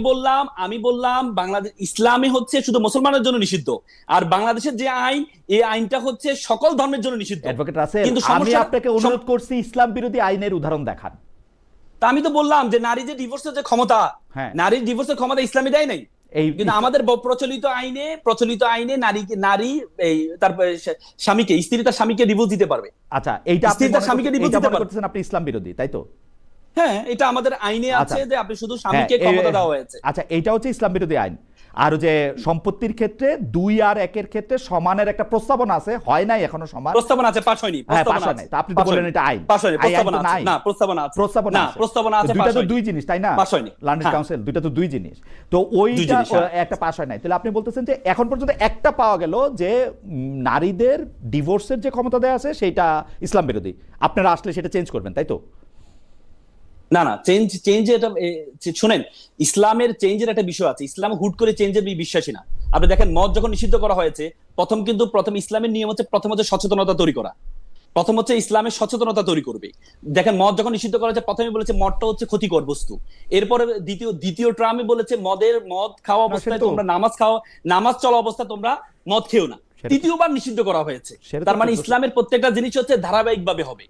S3: বললাম বাংলাদেশ ইসলামে হচ্ছে শুধু মুসলমানের জন্য নিষিদ্ধ, আর বাংলাদেশের যে আইন, এই আইনটা হচ্ছে সকল ধর্মের জন্য নিষিদ্ধ।
S2: অ্যাডভোকেট রাসেল, আমি আপনাকে অনুরোধ করছি ইসলাম বিরোধী আইনের উদাহরণ দেখান।
S3: তা আমি তো বললাম যে নারী যে ডিভোর্সের যে ক্ষমতা, নারীর ডিভোর্সের ক্ষমতা ইসলামে দেয় নাই। কিন্তু আমাদের প্রচলিত আইনে নারী এই তারপরে স্বামীকে, স্ত্রী তার স্বামীকে ডিভোর্স দিতে পারবে।
S2: আচ্ছা, এইটা আপনি
S3: স্ত্রী তার স্বামীকে ডিভোর্স দিতে পারবে।
S2: করতেছেন আপনি ইসলাম বিরোধী, তাই তো?
S3: হ্যাঁ, এটা আমাদের আইনে আছে যে আপনি শুধু স্বামীকে ক্ষমতা দেওয়া হয়েছে।
S2: আচ্ছা, এইটা হচ্ছে ইসলাম বিরোধী আইন। আর যে সম্পত্তির ক্ষেত্রে 2 আর 1 ক্ষেত্রে সমানের একটা প্রস্তাবনা আছে, হয় নাই এখনো সমান
S3: প্রস্তাবনা আছে, পাস হয়নি।
S2: প্রস্তাবনা আছে। তা আপনি তো বললেন এটা আইন,
S3: পাস হয়নি। প্রস্তাবনা আছে না, প্রস্তাবনা আছে,
S2: দুইটা তো দুই জিনিস, তাই না?
S3: পাস হয়নি।
S2: লন্ডন কাউন্সিল দুইটা তো দুই জিনিস, তো ওইটা একটা পাস হয় নাই। তাহলে আপনি বলতেছেন যে এখন পর্যন্ত একটা পাওয়া গেল যে নারীদের ডিভোর্সের যে ক্ষমতা দেয়া আছে সেটা ইসলাম বিরোধী, আপনারা আসলে সেটা চেঞ্জ করবেন, তাই তো?
S3: না, চেঞ্জ এটা শুনেন, ইসলামের চেঞ্জের একটা বিষয় আছে। ইসলাম হুট করে চেঞ্জের বিশ্বাসী না। আপনি দেখেন, মদ যখন নিষিদ্ধ করা হয়েছে, প্রথম ইসলামের নিয়ম হচ্ছে প্রথম হচ্ছে সচেতনতা তৈরি করা। প্রথম হচ্ছে ইসলামের সচেতনতা তৈরি করবে। দেখেন, মদ যখন নিষিদ্ধ করা হয়েছে, প্রথমে বলেছে মদটা হচ্ছে ক্ষতিকর বস্তু। এরপরে দ্বিতীয় ট্রামে বলেছে মদ খাওয়া অবস্থায় তোমরা নামাজ চলা অবস্থায় তোমরা মদ খেও না। তৃতীয়বার নিষিদ্ধ করা হয়েছে। তার মানে ইসলামের প্রত্যেকটা জিনিস হচ্ছে ধারাবাহিক ভাবে হবে।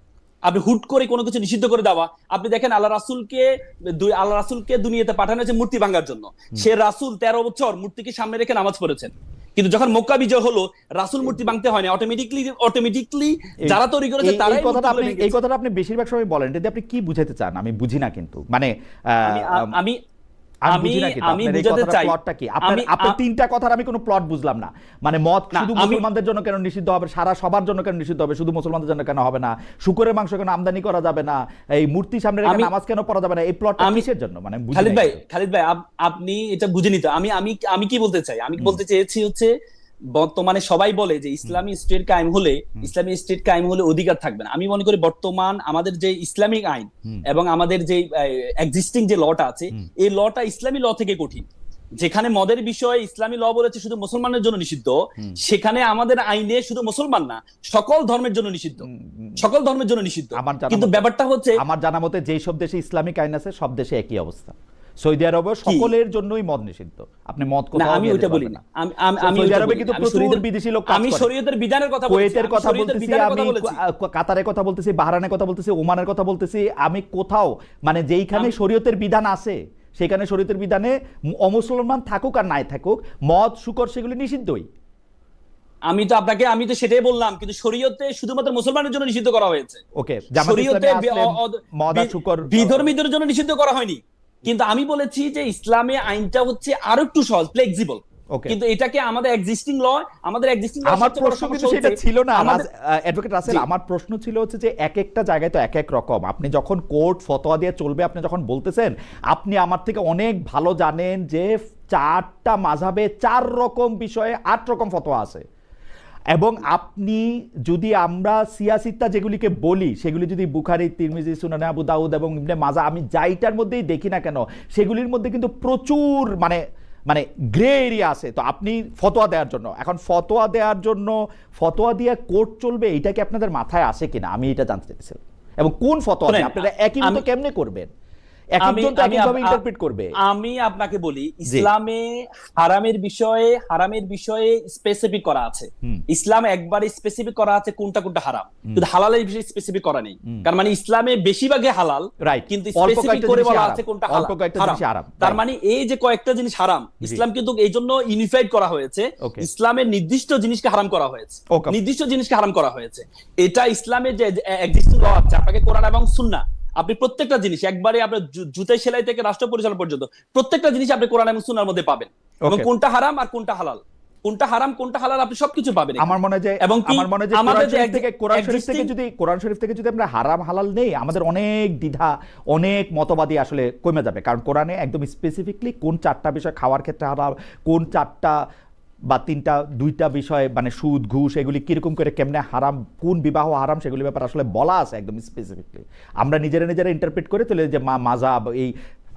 S3: আপনি হুট করে কোনো কিছু নিষিদ্ধ করে দেওয়া, আপনি দেখেন আল্লাহ রাসূলকে দুনিয়াতে পাঠানো হয়েছে মূর্তি ভাঙার জন্য। সে রাসূল 13 বছর মূর্তিকে সামনে রেখে নামাজ পড়েছেন। কিন্তু যখন মক্কা বিজয় হলো, রাসূল মূর্তি ভাঙতে হয় না, অটোমেটিকলি যারা তৈরি করেছে তারাই।
S2: এই কথাটা আপনি বেশিরভাগ সময় বলেন, যদি আপনি কি বুঝাতে চান আমি বুঝি না, কিন্তু মানে আমি বুঝাতে চাই প্লটটা কি। আপনার তিনটা কথার আমি কোনো প্লট বুঝলাম না। মানে মদ শুধু মুসলমানদের জন্য কেন নিষিদ্ধ হবে, সবার জন্য কেন নিষিদ্ধ হবে, শুধু মুসলমানদের জন্য কেন হবে না, শুকরের মাংস কেন আমদানি করা যাবে না, এই মূর্তি সামনে রেখে নামাজ কেন পড়া যাবে না, এই প্লটটা কিসের জন্য? মানে
S3: খালিদ ভাই আপনি এটা বুঝেনি তো। আমি কি বলতে চাই, আমি বলতে চেয়েছি হচ্ছে, বর্তমানে সবাই বলে যে ইসলামী স্টেট কায়েম হলে অধিকার থাকবে না। আমি মনে করি বর্তমান আমাদের যে ইসলামিক আইন এবং আমাদের যে এক্সিস্টিং যে লটা আছে, এই লটা ইসলামী ল থেকে কঠিন। যেখানে মদের বিষয়ে ইসলামী ল বলেছে শুধু মুসলমানের জন্য নিষিদ্ধ, সেখানে আমাদের আইনে শুধু মুসলমান না, সকল ধর্মের জন্য নিষিদ্ধ। কিন্তু ব্যাপারটা হচ্ছে,
S2: আমার জানা মতে যেই সব দেশে ইসলামিক আইন আছে সব দেশে একই অবস্থা। সৌদি আরবে সকলের জন্যই মদ নিষিদ্ধ। আপনি মদ কোথাও
S3: আমি ওইটা বলি না।
S2: সৌদি আরবে কিন্তু প্রচুর বিদেশি লোক কাজ করে।
S3: আমি শরীয়তের বিধানের কথা বলছি,
S2: কুয়েতের কথা বলতেছি, আমি কাতারের কথা বলতেছি, বাহরাইনের কথা বলতেছি, ওমানের কথা বলতেছি। আমি কোথাও মানে যেইখানে শরীয়তের বিধান আছে সেখানে শরীয়তের বিধানে অমুসলমান থাকুক আর নাই থাকুক, মদ শুকর সেগুলি নিষিদ্ধই।
S3: আমি তো সেটাই বললাম, কিন্তু শরীয়তে শুধুমাত্র মুসলমানের জন্য নিষিদ্ধ করা হয়েছে।
S2: ওকে,
S3: শরীয়তে
S2: মদ আর শুকর
S3: বিধর্মীদের জন্য নিষিদ্ধ করা হয়নি। কিন্তু আমি বলেছি যে ইসলামে আইনটা হচ্ছে আরো একটু সহজ, ফ্লেক্সিবল। কিন্তু এটাকে আমার প্রশ্ন কিন্তু সেটা ছিল না
S2: অ্যাডভোকেট রাসেল। আমার প্রশ্ন ছিল হচ্ছে যে এক একটা জায়গায় তো এক এক রকম। আপনি যখন কোর্ট ফতোয়া দিয়ে চলবে, আপনি যখন বলতেছেন, আপনি আমার থেকে অনেক ভালো জানেন যে 4টা মাযহাবে 4 রকম বিষয়ে 8 রকম ফতোয়া আছে। এবং আপনি যদি আমরা সিয়াসিত্তা যেগুলিকে বলি, সেগুলি যদি বুখারী, তিরমিজি, সুনানে আবু দাউদ এবং ইবনে মাজাহ, আমি যাইটার মধ্যেই দেখি না কেন, সেগুলির মধ্যে কিন্তু প্রচুর মানে গ্রে এরিয়া আছে। তো আপনি ফতোয়া দেওয়ার জন্য ফতোয়া দিয়ে কোর্ট চলবে, এটা কি আপনাদের মাথায় আসে কিনা আমি এটা জানতে চাইছিলাম। এবং কোন ফতোয়া আপনারা একই মতো কেমনে করবেন?
S3: আমি আপনাকে বলি, ইসলামে হারামের বিষয়ে স্পেসিফিক করা আছে। ইসলাম একবারে স্পেসিফিক করা আছে কোনটা হারাম, কিন্তু হালালের বিষয়ে স্পেসিফিক করা নেই। কারণ মানে ইসলামে বেশিরভাগই হালাল, কিন্তু স্পেসিফিক করে বলা আছে কোনটা হারাম। তার মানে এই যে কয়েকটা জিনিস হারাম, ইসলাম কিন্তু এই জন্য ইউনিফাইড করা হয়েছে। ইসলামের নির্দিষ্ট জিনিসকে হারাম করা হয়েছে, এটা ইসলামের যে এক্সিস্টিং ল আছে, আপনাকে কোরআন এবং সুন্নাহ, আপনি প্রত্যেকটা জিনিস একবারে আপনার জুতাই সেলাই থেকে রাষ্ট্র পরিচালনা পর্যন্ত প্রত্যেকটা জিনিস আপনি কোরআন এবং সুন্নাহর মধ্যে পাবেন। এবং কোনটা হারাম আর কোনটা হালাল আপনি সবকিছু পাবেন।
S2: আমার মনে হয় যে কোরআন শরীফ থেকে যদি আমরা হারাম হালাল নেই, আমাদের অনেক দ্বিধা, অনেক মতবাদী আসলে কমে যাবে। কারণ কোরআনে একদম স্পেসিফিকলি কোন 4টা বিষয় খাওয়ার ক্ষেত্রে হারাম, কোন 4টা বা 2টা বিষয় মানে সুদ ঘুষ এগুলি কিরকম করে কেমনে হারাম, কোন বিবাহ হারাম, সেগুলির ব্যাপারে আসলে বলা আছে একদম স্পেসিফিকলি। আমরা নিজেরা ইন্টারপ্রেট করে তাহলে যে মাযহাব, এই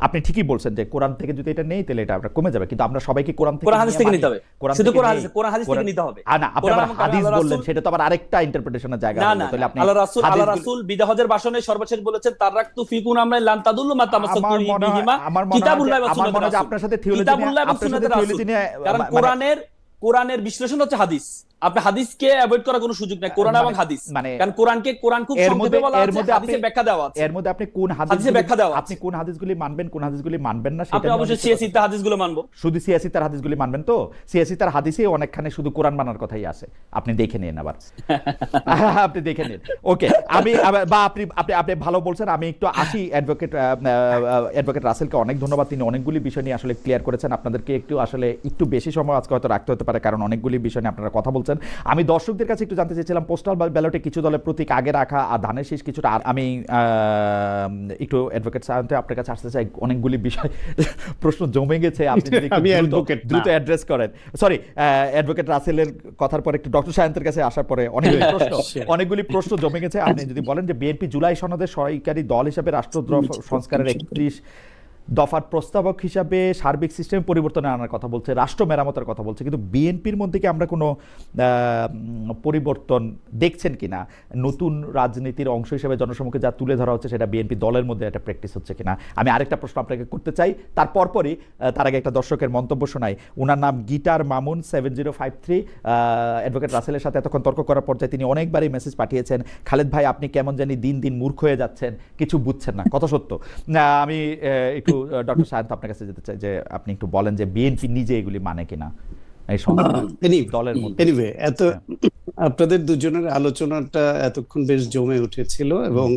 S2: আপনি ঠিকই বলছেন যে কোরআন থেকে যদি এটা নেই তাহলে এটা আমরা কমে যাবে। কিন্তু আমরা সবাইকে কোরআন হাদিস থেকে নিতে হবে, শুধু কোরআন হাদিস থেকে নিতে হবে। না, আপনি হাদিস বললেন, সেটা তো আবার আরেকটা ইন্টারপ্রিটেশনের জায়গা।
S3: তাহলে আপনি আল্লাহ রাসূল বিদাহজের ভাষণে সর্বশেষ বলেছেন, তারাকতু ফিকুম আমরা লান তাদুল্লু মা তামাসসাকু বিহিমা কিতাবুল্লাহি ওয়া সুন্নাতুর রাসূল।
S2: আপনার সাথে থিওলজি নিয়ে,
S3: কারণ কোরআনের বিশ্লেষণ হচ্ছে হাদিস, আপনি হাদিসকে অ্যাভয়েড করার কোনো সুযোগ নাই, কোরআন এবং হাদিস,
S2: মানে
S3: কারণ কোরআন খুব সংক্ষেপে বলা আছে, হাদিসে ব্যাখ্যা দেওয়া আছে।
S2: এর মধ্যে আপনি কোন
S3: হাদিসে ব্যাখ্যা দেওয়া আছে,
S2: আপনি কোন হাদিসগুলি মানবেন কোন হাদিসগুলি মানবেন না
S3: আপনি
S2: সেটা
S3: অবশ্যই সিয়াসিতে হাদিসগুলো মানবো।
S2: শুধু সিয়াসিতার হাদিসগুলি মানবেন তো? সিয়াসিতার হাদিসে অনেকখানে শুধু কোরআন মানার কথাই আছে, আপনি দেখে নিন আবার। আপনি দেখে নিন। ওকে, আমি বা আপনি আপনি আপনি ভালো বলছেন। আমি একটু আসি অ্যাডভোকেট রাসেলকে অনেক ধন্যবাদ, তিনি অনেকগুলি বিষয় নিয়ে আসলে ক্লিয়ার করেছেন। আপনাদেরকে একটু বেশি সময় আজকে হয়তো রাখতে হতে পারে, কারণ অনেকগুলি বিষয় নিয়ে আপনারা কথা বলছেন। আমি দর্শকদের কাছে একটু জানতে চাইছিলাম, পোস্টাল ব্যালটে কিছু দলের প্রতীক আগে রাখা আর ধানের শীষ কিছুটা, আমি একটু অ্যাডভোকেট সাহেব আপনার কাছে আসতে চাই। অনেকগুলি বিষয় প্রশ্ন জমে গেছে, আপনি যদি দ্রুত অ্যাড্রেস করেন। সরি, অ্যাডভোকেট রাসেলের কথার পরে একটু ডক্টর সায়েন্তের কাছে আসার পরে অনেকগুলি প্রশ্ন জমে গেছে। আপনি যদি বলেন যে বিএনপি জুলাই সনদে সরকারি দল হিসেবে রাষ্ট্রদ্রোহ সংস্কারের 31 দফার প্রস্তাবক হিসাবে সার্বিক সিস্টেম পরিবর্তনে আনার কথা বলছে, রাষ্ট্র মেরামতের কথা বলছে, কিন্তু বিএনপির মধ্যে কি আমরা কোনো পরিবর্তন দেখছেন কিনা? নতুন রাজনীতির অংশ হিসেবে জনসমক্ষে যা তুলে ধরা হচ্ছে সেটা বিএনপি দলের মধ্যে একটা প্র্যাকটিস হচ্ছে কিনা? আমি আরেকটা প্রশ্ন আপনাকে করতে চাই, তার আগে একটা দর্শকের মন্তব্য শোনাই। ওনার নাম গিটার মামুন 7053। অ্যাডভোকেট রাসেলের সাথে এতক্ষণ তর্ক করার পর্যায়ে তিনি অনেকবারই মেসেজ পাঠিয়েছেন, খালেদ ভাই আপনি কেমন জানি দিন দিন মূর্খ হয়ে যাচ্ছেন, কিছু বুঝছেন না। কত সত্য। আমি একটু ডক্টর সায়েন্স আপনার কাছে যেতে চাই যে আপনি একটু বলেন যে বিএনপি নিজে এগুলি মানে কিনা এই দলের মধ্যে।
S1: এনিওয়ে, আপনাদের দুজনের আলোচনাটা এতক্ষণ বেশ জমে উঠেছিল এবং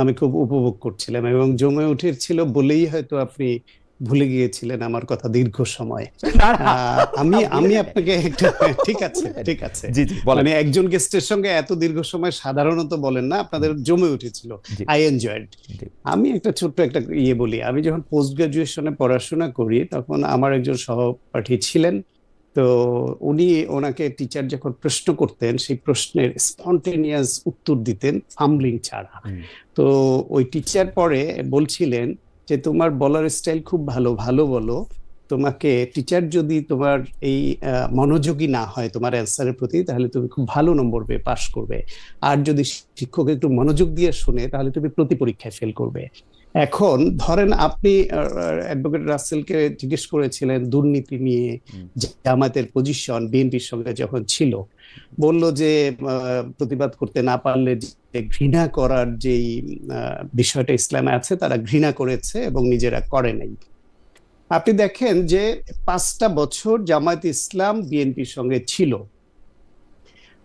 S1: আমি খুব উপভোগ করছিলাম, এবং জমে উঠেছিল বলেই হয়তো আপনি ভুলে গিয়েছিলেন আমার কথা দীর্ঘ সময়। আমি আপনাকে ঠিক আছে মানে একজন গেস্টের সঙ্গে এত দীর্ঘ সময় সাধারণত বলেন না, আপনাদের জমে উঠেছিল। I enjoyed. আমি ছোট্ট একটা বলি, আমি যখন পোস্ট গ্রাজুয়েশনে পড়াশোনা করি তখন আমার একজন সহপাঠী ছিলেন, তো ওনাকে টিচার যখন প্রশ্ন করতেন সেই প্রশ্নের স্পন্টেনিয়াস উত্তর দিতেন, ফাম্বলিং ছাড়া। তো ওই টিচার পরে বলছিলেন যে তোমার বলার স্টাইল খুব ভালো বলো, তোমাকে টিচার যদি তোমার এই মনোযোগী না হয় তোমার অ্যান্সারের প্রতি, তাহলে তুমি খুব ভালো নম্বর পেয়ে পাশ করবে, আর যদি শিক্ষক একটু মনোযোগ দিয়ে শুনে তাহলে তুমি প্রতি পরীক্ষায় ফেল করবে। এখন ধরেন আপনি অ্যাডভোকেট রাসেলকে জিজ্ঞেস করেছিলেন দুর্নীতি নিয়ে জামায়াতের পজিশন বিএনপির সঙ্গে যখন ছিল, বলল যে প্রতিবাদ করতে না পারলে যে ঘৃণা করার যেই বিষয়টা ইসলামে আছে তারা ঘৃণা করেছে এবং নিজেরা করে নাই। আপনি দেখেন যে 5টা বছর জামায়াত ইসলাম বিএনপির সঙ্গে ছিল,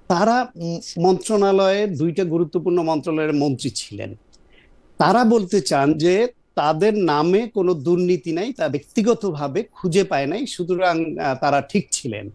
S1: তারা মন্ত্রণালয়ের 2টা গুরুত্বপূর্ণ মন্ত্রণালয়ের মন্ত্রী ছিলেন। তারা বলতে চান যে তাদের নামে কোনো দুর্নীতি নাই, তা ব্যক্তিগতভাবে খুঁজে পায় নাই, সুতরাং তারা ঠিক ছিলেন।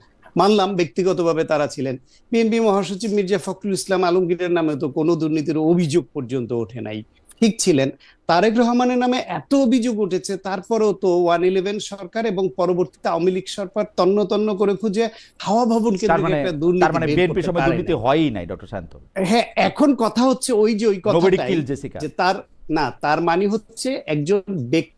S1: মানলাম ব্যক্তিগতভাবে তারা ছিলেন। বিএনপি মহাসচিব মির্জা ফখরুল ইসলাম আলমগীরের নামে তো কোনো দুর্নীতির অভিযোগ পর্যন্ত ওঠে নাই, ঠিক ছিলেন। তারেক রহমানের নামে এত অভিযোগ উঠেছে, তারপরেও তো 111 সরকার এবং পরবর্তীতে আওয়ামী লীগ সরকার তন্ন করে খুঁজে হাওয়া ভবন কেন্দ্রে একটা
S2: দুর্নীতি হয়ই নাই ডক্টর শান্ত।
S1: হ্যাঁ, এখন কথা হচ্ছে ওই কথাটাই যে তার মানে হচ্ছে একজন ব্যক্তি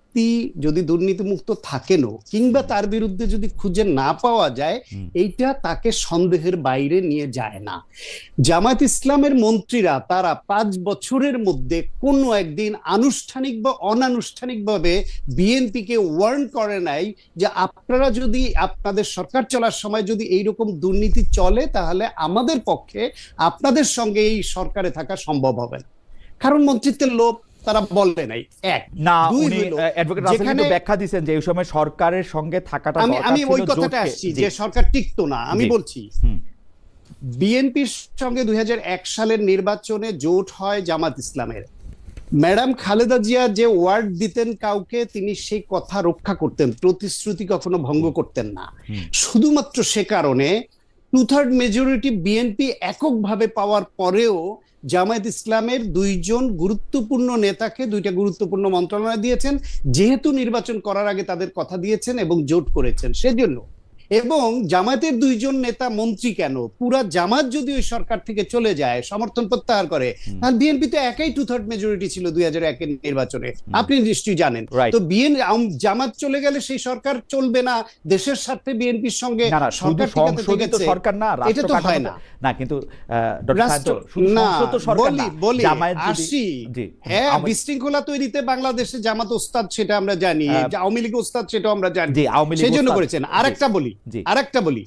S1: যদি দুর্নীতিমুক্ত থাকেনও কিংবা তার বিরুদ্ধে যদি খুঁজে না পাওয়া যায়, এইটা তাকে সন্দেহের বাইরে নিয়ে যায় না। জামায়াত ইসলামের মন্ত্রীরা তারা 5 বছরের মধ্যে কোনো একদিন আনুষ্ঠানিক বা অনানুষ্ঠানিকভাবে বিএনপিকে ওয়ার্ন করে নাই যে আপনারা যদি আপনাদের সরকার চলার সময় যদি এইরকম দুর্নীতি চলে তাহলে আমাদের পক্ষে আপনাদের সঙ্গে এই সরকারে থাকা সম্ভব হবে না, কারণ মন্ত্রিত্বের লোভ তারা বলে নাই। এক
S2: না, উনি অ্যাডভোকেট রাসেল কিন্তু ব্যাখ্যা দিয়েছেন যে এই সময় সরকারের সঙ্গে থাকাটা দরকার ছিল।
S1: আমি ওই কথাটা আসছি যে সরকার টিকতো না। আমি বলছি বিএনপির সঙ্গে 2001 সালের নির্বাচনে জোট হয় জামাত ইসলামের। ম্যাডাম খালেদা জিয়া যে ওয়ার্ড দিতেন কাউকে, তিনি সেই কথা রক্ষা করতেন, প্রতিশ্রুতি কখনো ভঙ্গ করতেন না। শুধুমাত্র সে কারণে 2/3 মেজরিটি বিএনপি এককভাবে পাওয়ার পরেও জামায়াত ইসলামের 2জন গুরুত্বপূর্ণ নেতাকে 2টা গুরুত্বপূর্ণ মন্ত্রণালয় দিয়েছেন, যেহেতু নির্বাচন করার আগে তাদের কথা দিয়েছেন এবং জোট করেছেন সেজন্য। এবং জামায়াতের 2জন নেতা মন্ত্রী কেন, পুরা জামাত যদি ওই সরকার থেকে চলে যায়, সমর্থন প্রত্যাহার করে, তাহলে বিএনপি তো একাই 2/3 মেজরিটি ছিল 2001 এর নির্বাচনে, আপনি নিশ্চয়ই জানেন। তো জামাত চলে গেলে সেই সরকার চলবে না, দেশের স্বার্থে বিএনপির সঙ্গে
S2: সরকার না,
S1: এটা তো হয় না।
S2: না, কিন্তু
S1: হ্যাঁ, বিশৃঙ্খলা তৈরিতে বাংলাদেশে জামাত ওস্তাদ সেটা আমরা জানি, আওয়ামী লীগ ওস্তাদ সেটা আমরা জানি, সেই জন্য করেছেন। আরেকটা বলি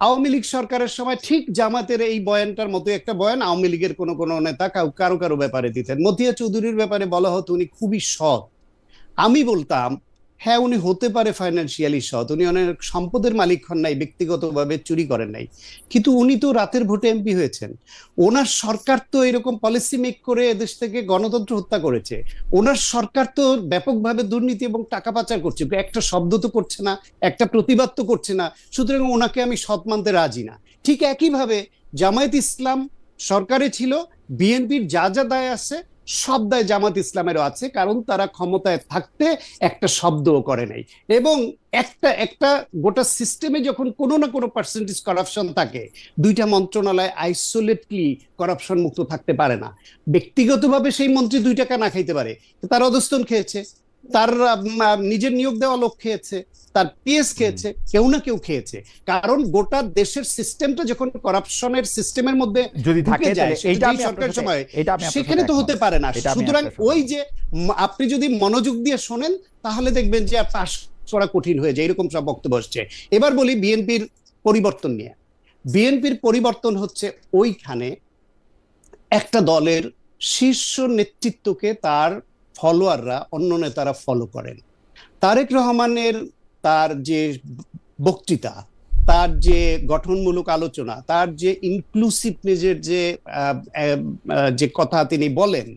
S1: আওয়ামী লীগ সরকারের সময় ঠিক জামাতের এই বয়ানটার মতো একটা বয়ান আওয়ামী লীগের কোনো নেতা কারো কারো ব্যাপারে দিতেন। মতিয়া চৌধুরীর ব্যাপারে বলা হতো উনি খুবই সৎ। আমি বলতাম হ্যাঁ, উনি হতে পারে ফাইন্যান্সিয়ালি সৎ, উনি অনেক সম্পদের মালিক হন নাই, ব্যক্তিগতভাবে চুরি করেন নাই, কিন্তু উনি তো রাতের ভোটে এমপি হয়েছেন। ওনার সরকার তো এরকম পলিসি মেক করে এদেশ থেকে গণতন্ত্র হত্যা করেছে। ওনার সরকার তো ব্যাপকভাবে দুর্নীতি এবং টাকা পাচার করছে, একটা শব্দ তো করছে না, একটা প্রতিবাদ তো করছে না। সুতরাং ওনাকে আমি সৎ মানতে রাজি না। ঠিক একইভাবে জামায়াত ইসলাম সরকারে ছিল, বিএনপির যা যা দায় আছে সব দায় জামাত ইসলামেরও আছে, কারণ তারা ক্ষমতায় থাকতে একটা শব্দও করে নাই। এবং একটা একটা গোটা সিস্টেমে যখন কোনো না কোনো পার্সেন্টেজ করাপশন থাকে, দুইটা মন্ত্রণালয় আইসোলেটলি করাপশন মুক্ত থাকতে পারে না। ব্যক্তিগতভাবে সেই মন্ত্রী 2 টাকা না খাইতে পারে, তার অধস্তন খেয়েছে, তার নিজের নিয়োগ দেওয়া লোক খেয়েছে, তার পিএস খেয়েছে, কেউ না কেউ খেয়েছে। কারণ গোটা দেশের সিস্টেমটা যখন করাপশনের সিস্টেমের মধ্যে
S2: যদি থাকে
S1: যায়,
S2: এইটা আমি
S1: সরকারের সময়
S2: এটা আমি
S1: সেখানে তো হতে পারে না। সুতরাং ওই যে আপনি যদি মনোযোগ দিয়ে শোনেন তাহলে দেখবেন যে পাশ করা কঠিন হয়ে যায়, এরকম সব বক্তব্য আসছে। এবার বলি বিএনপির পরিবর্তন নিয়ে। বিএনপির পরিবর্তন হচ্ছে ওইখানে একটা দলের শীর্ষ নেতৃত্বকে তার ফলোয়াররা, অন্য নেতারা ফলো করেন। তারেক রহমানের তার যে বক্তৃতা, তার যে গঠনমূলক আলোচনা, তার যে ইনক্লুসিভনেসের যে কথা তিনি বলেন,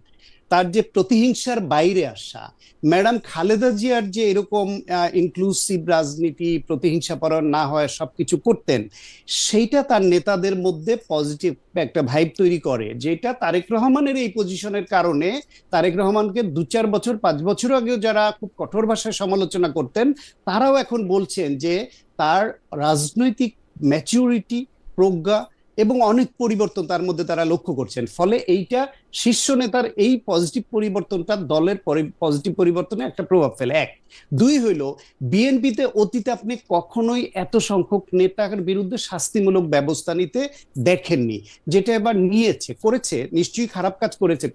S1: তার যে প্রতিহিংসার বাইরে আসা, ম্যাডাম খালেদা জিয়ার যে এরকম ইনক্লুসিভ রাজনীতি, প্রতিহিংসা পরায়ণ না হয় সবকিছু করতেন, সেইটা তার নেতাদের মধ্যে পজিটিভ একটা ভাইব তৈরি করে, যেটা তারেক রহমানের এই পজিশনের কারণে তারেক রহমানকে 2-4 বছর 5 বছর আগেও যারা খুব কঠোর ভাষায় সমালোচনা করতেন, তারাও এখন বলছেন যে তার রাজনৈতিক ম্যাচুরিটি, প্রজ্ঞা এবং অনেক পরিবর্তন তার মধ্যে তারা লক্ষ্য করছেন। ফলে এইটা শীর্ষ নেতার এই পজিটিভ পরিবর্তনটা দলের পজিটিভ পরিবর্তনে একটা প্রভাব ফেলে। 1, 2 হইল বিএনপিতে অতীতে আপনি কখনোই এত সংখ্যক নেতার বিরুদ্ধে শাস্তিমূলক ব্যবস্থা নিতে দেখেননি, যেটা এবার করেছে, নিশ্চয়ই খারাপ কাজ করেছে,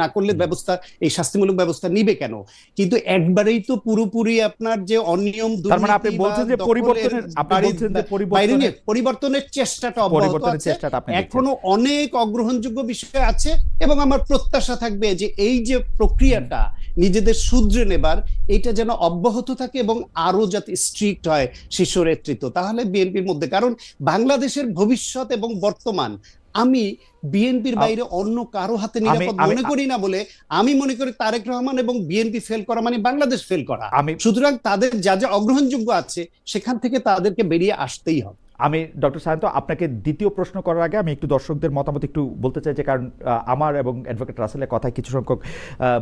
S1: না করলে ব্যবস্থা, এই শাস্তিমূলক ব্যবস্থা নিবে কেন? কিন্তু একবারেই তো পুরোপুরি আপনার যে অনিয়ম,
S2: তার মানে আপনি বলছেন যে
S1: পরিবর্তনের চেষ্টাটা অব্যাহত আছে। এখনো অনেক অগ্রহণযোগ্য বিষয় আছে এবং আমার প্রত্যাশা থাকবে যে এই যে প্রক্রিয়াটা নিজেদের শুধরে নেবার, এটা যেন অব্যাহত থাকে এবং আরো যাতে স্ট্রিক্ট হয় শীর্ষ নেতৃত্ব, তাহলে বিএনপির মধ্যে। কারণ বাংলাদেশের ভবিষ্যৎ এবং বর্তমান আমি বিএনপির বাইরে অন্য কারো হাতে নিরাপদ মনে করি না বলে আমি মনে করি তারেক রহমান এবং বিএনপি ফেল করা মানে বাংলাদেশ ফেল করা। সুতরাং তাদের যা যা অগ্রহণযোগ্য আছে সেখান থেকে তাদেরকে বেরিয়ে আসতেই হবে।
S2: আমি ডক্টর সায়ন্ত আপনাকে দ্বিতীয় প্রশ্ন করার আগে আমি একটু দর্শকদের মতামত একটু বলতে চাই, যে কারণ আমার এবং অ্যাডভোকেট রাসেলের কথায় কিছু সংখ্যক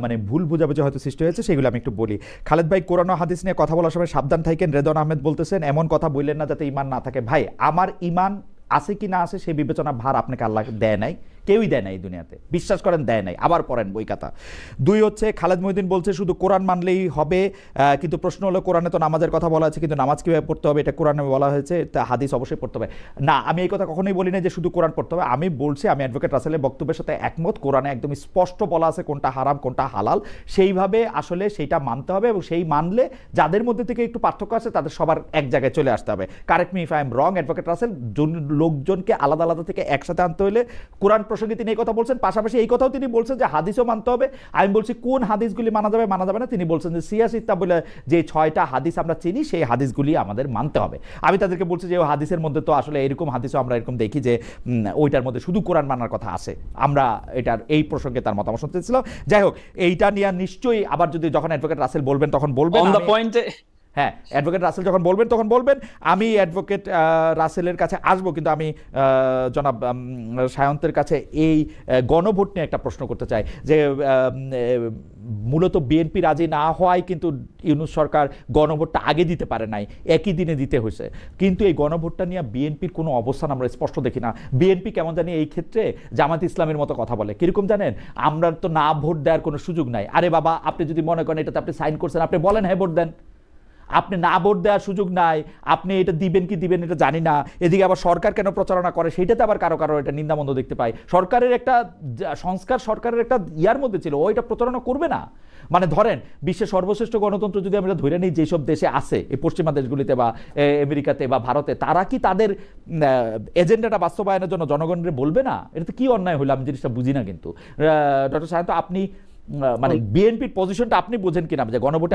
S2: মানে ভুল বোঝাবুঝি হয়তো সৃষ্টি হয়েছে, সেগুলো আমি একটু বলি। খালেদ ভাই, কোরআন ও হাদিস নিয়ে কথা বলার সময় সাবধান থাকেন। রেদওয়ান আহমেদ বলতেছেন এমন কথা বললেন না যাতে ঈমান না থাকে। ভাই, আমার ঈমান আছে কি না আছে সেই বিবেচনা ভার আপনাকে আল্লাহ দেয় নাই, কেউই দেয় নাই দুনিয়াতে, বিশ্বাস করেন দেয় নাই, আবার পড়েন বই খাতা। 2 হচ্ছে খালেদ মহিউদ্দিন বলছে শুধু কোরআন মানলেই হবে, কিন্তু প্রশ্ন হলো কোরআনে তো নামাজের কথা বলা আছে, কিন্তু নামাজ কীভাবে পড়তে হবে এটা কোরআনে বলা হয়েছে, তা হাদিস অবশ্যই পড়তে হবে না। আমি এই কথা কখনোই বলি না যে শুধু কোরআন পড়তে হবে। আমি বলছি, আমি অ্যাডভোকেট রাসেলের বক্তব্যের সাথে একমত, কোরআনে একদম স্পষ্ট বলা আছে কোনটা হারাম কোনটা হালাল, সেইভাবে আসলে সেইটা মানতে হবে এবং সেই মানলে যাদের মধ্যে থেকে একটু পার্থক্য আছে তাদের সবার এক জায়গায় চলে আসতে হবে। Correct me if I am wrong advocate Rasel, লোকজনকে আলাদা আলাদা থেকে একসাথে আনতে হলে কোরআন প্রসঙ্গে তিনি এই কথা বলছেন, পাশাপাশি এই কথাও তিনি বলছেন যে হাদিসও মানতে হবে। আমি বলছি কোন হাদিসগুলি মানা যাবে মানা যাবে না, তিনি বলছেন যে সিয়াসিত্তা বলে যে 6টা হাদিস আমরা চিনি সেই হাদিসগুলি আমাদের মানতে হবে। আমি তাদেরকে বলছি যে হাদিসের মধ্যে তো আসলে এরকম হাদিসও আমরা এরকম দেখি যে ওইটার মধ্যে শুধু কোরআন মানার কথা আছে। আমরা এটার এই প্রসঙ্গে তার মতামত শুনতে ছিলাম। যাই হোক, এইটা নিয়ে নিশ্চয়ই আবার যদি যখন অ্যাডভোকেট রাসেল বলবেন তখন বলবেন, হ্যাঁ অ্যাডভোকেট রাসেল যখন বলবেন তখন বলবেন, আমি অ্যাডভোকেট রাসেলের কাছে আসবো। কিন্তু আমি জনাব সায়ন্তের কাছে এই গণভোট নিয়ে একটা প্রশ্ন করতে চাই, যে মূলত বিএনপি রাজি না হওয়ায় কিন্তু ইউনূস সরকার গণভোটটা আগে দিতে পারে নাই, একই দিনে দিতে হয়েছে। কিন্তু এই গণভোটটা নিয়ে বিএনপির কোনো অবস্থান আমরা স্পষ্ট দেখি না। বিএনপি কেমন জানি এই ক্ষেত্রে জামাত ইসলামের মতো কথা বলে, কিরকম জানেন, আমরা তো না ভোট দেওয়ার কোনো সুযোগ নাই। আরে বাবা, আপনি যদি মনে করেন এটাতে আপনি সাইন করছেন, আপনি বলেন হ্যাঁ ভোট দেন। আপনি না ভোট দেওয়ার সুযোগ নাই, আপনি এটা দিবেন কি দিবেন এটা জানি না, এদিকে আবার সরকার কেন প্রচারণা করে সেটাতে আবার কারো কারো এটা নিন্দামন্দ দেখতে পাই। সরকারের একটা সংস্কার সরকারের একটা ইয়ার মধ্যে ছিল, ও এটা প্রচারণা করবে না। মানে ধরেন বিশ্বের সর্বশ্রেষ্ঠ গণতন্ত্র যদি আমরা ধরে নিই যেসব দেশে আছে, এই পশ্চিমা দেশগুলিতে বা আমেরিকাতে বা ভারতে, তারা কি তাদের এজেন্ডাটা বাস্তবায়নের জন্য জনগণের বলবে না? এটা তো কি অন্যায় হলো, আমি জিনিসটা বুঝি না। কিন্তু ডক্টর সায়ন্ত, আপনি মানে বিএনপির পজিশনটা আপনি বোঝেন কিনা যে গণভোটে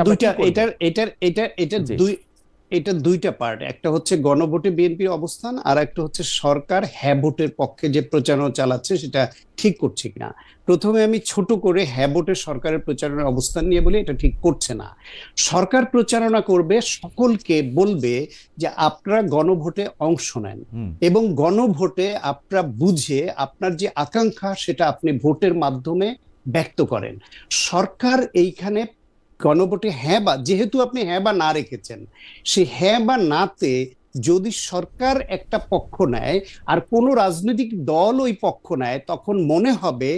S1: এটা দুইটা পার্ট। একটা হচ্ছে গণভোটে বিএনপির অবস্থান, আর একটা হচ্ছে সরকার হ্যাঁ ভোটের পক্ষে যে প্রচারণা চালাচ্ছে সেটা ঠিক করছে কিনা। প্রথমে আমি ছোট করে হ্যাঁ ভোটের সরকারের প্রচারণার অবস্থান নিয়ে বলি, এটা ঠিক করছে না। সরকার প্রচারণা করবে, সকলকে বলবে যে আপনারা গণভোটে অংশ নেন এবং গণভোটে আপনারা বুঝে আপনার যে আকাঙ্ক্ষা সেটা আপনি ভোটের মাধ্যমে ব্যক্ত করেন। সরকার এইখানে গণভোটে হ্যাঁ বা, যেহেতু আপনি হ্যাঁ বা না রেখেছেন, সেই হ্যাঁ বা নাতে যদি সরকার একটা পক্ষ নেয় আর কোন রাজনৈতিক দল ওই পক্ষ নেয়, তখন মনে হবে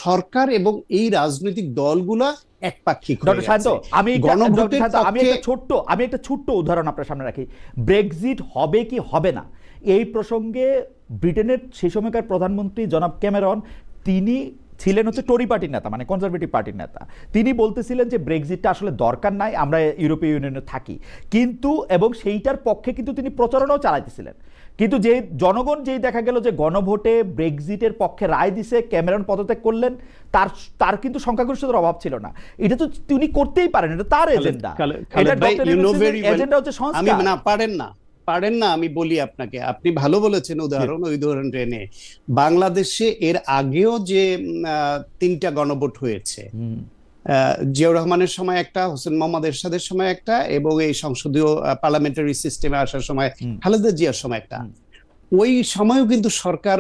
S1: সরকার এবং এই রাজনৈতিক দলগুলা একপাক্ষিক হয়ে গেছে।
S2: আমি একটা ছোট্ট উদাহরণ আপনার সামনে রাখি। ব্রেক্সিট হবে কি হবে না, এই প্রসঙ্গে ব্রিটেনের সেই সময়কার প্রধানমন্ত্রী জনাব ক্যামেরন, তিনি ছিলেন হচ্ছে টরি পার্টির নেতা, মানে কনজারভেটিভ পার্টির নেতা। তিনি বলতেছিলেন যে ব্রেক্সিটটা আসলে দরকার নাই, আমরা ইউরোপীয় ইউনিয়নে থাকি। কিন্তু এবং সেইটার পক্ষে কিন্তু তিনি প্রচারণাও চালাইতেছিলেন। কিন্তু যে জনগণ যেই দেখা গেল যে গণভোটে ব্রেক্সিটের পক্ষে রায় দিছে, ক্যামেরন পদত্যাগ করলেন, তার কিন্তু সংখ্যাগরিষ্ঠতার অভাব ছিল না। এটা তো তিনি করতেই পারেন, এটা তার এজেন্ডা। এজেন্ডা হচ্ছে সংস্কার।
S1: পারেন না, আমি বলি আপনাকে, আপনি ভালো বলেছেন উদাহরণ, ওই উদাহরণ টেনে। বাংলাদেশে এর আগেও যে 3টা গণভোট হয়েছে, জিয়াউর রহমানের সময় একটা, হোসেন মোহাম্মদ এরশাদের সময় একটা, এবং এই সংসদীয় পার্লামেন্টারি সিস্টেমে আসার সময় খালেদা জিয়ার সময় একটা। ওই সময়ও কিন্তু সরকার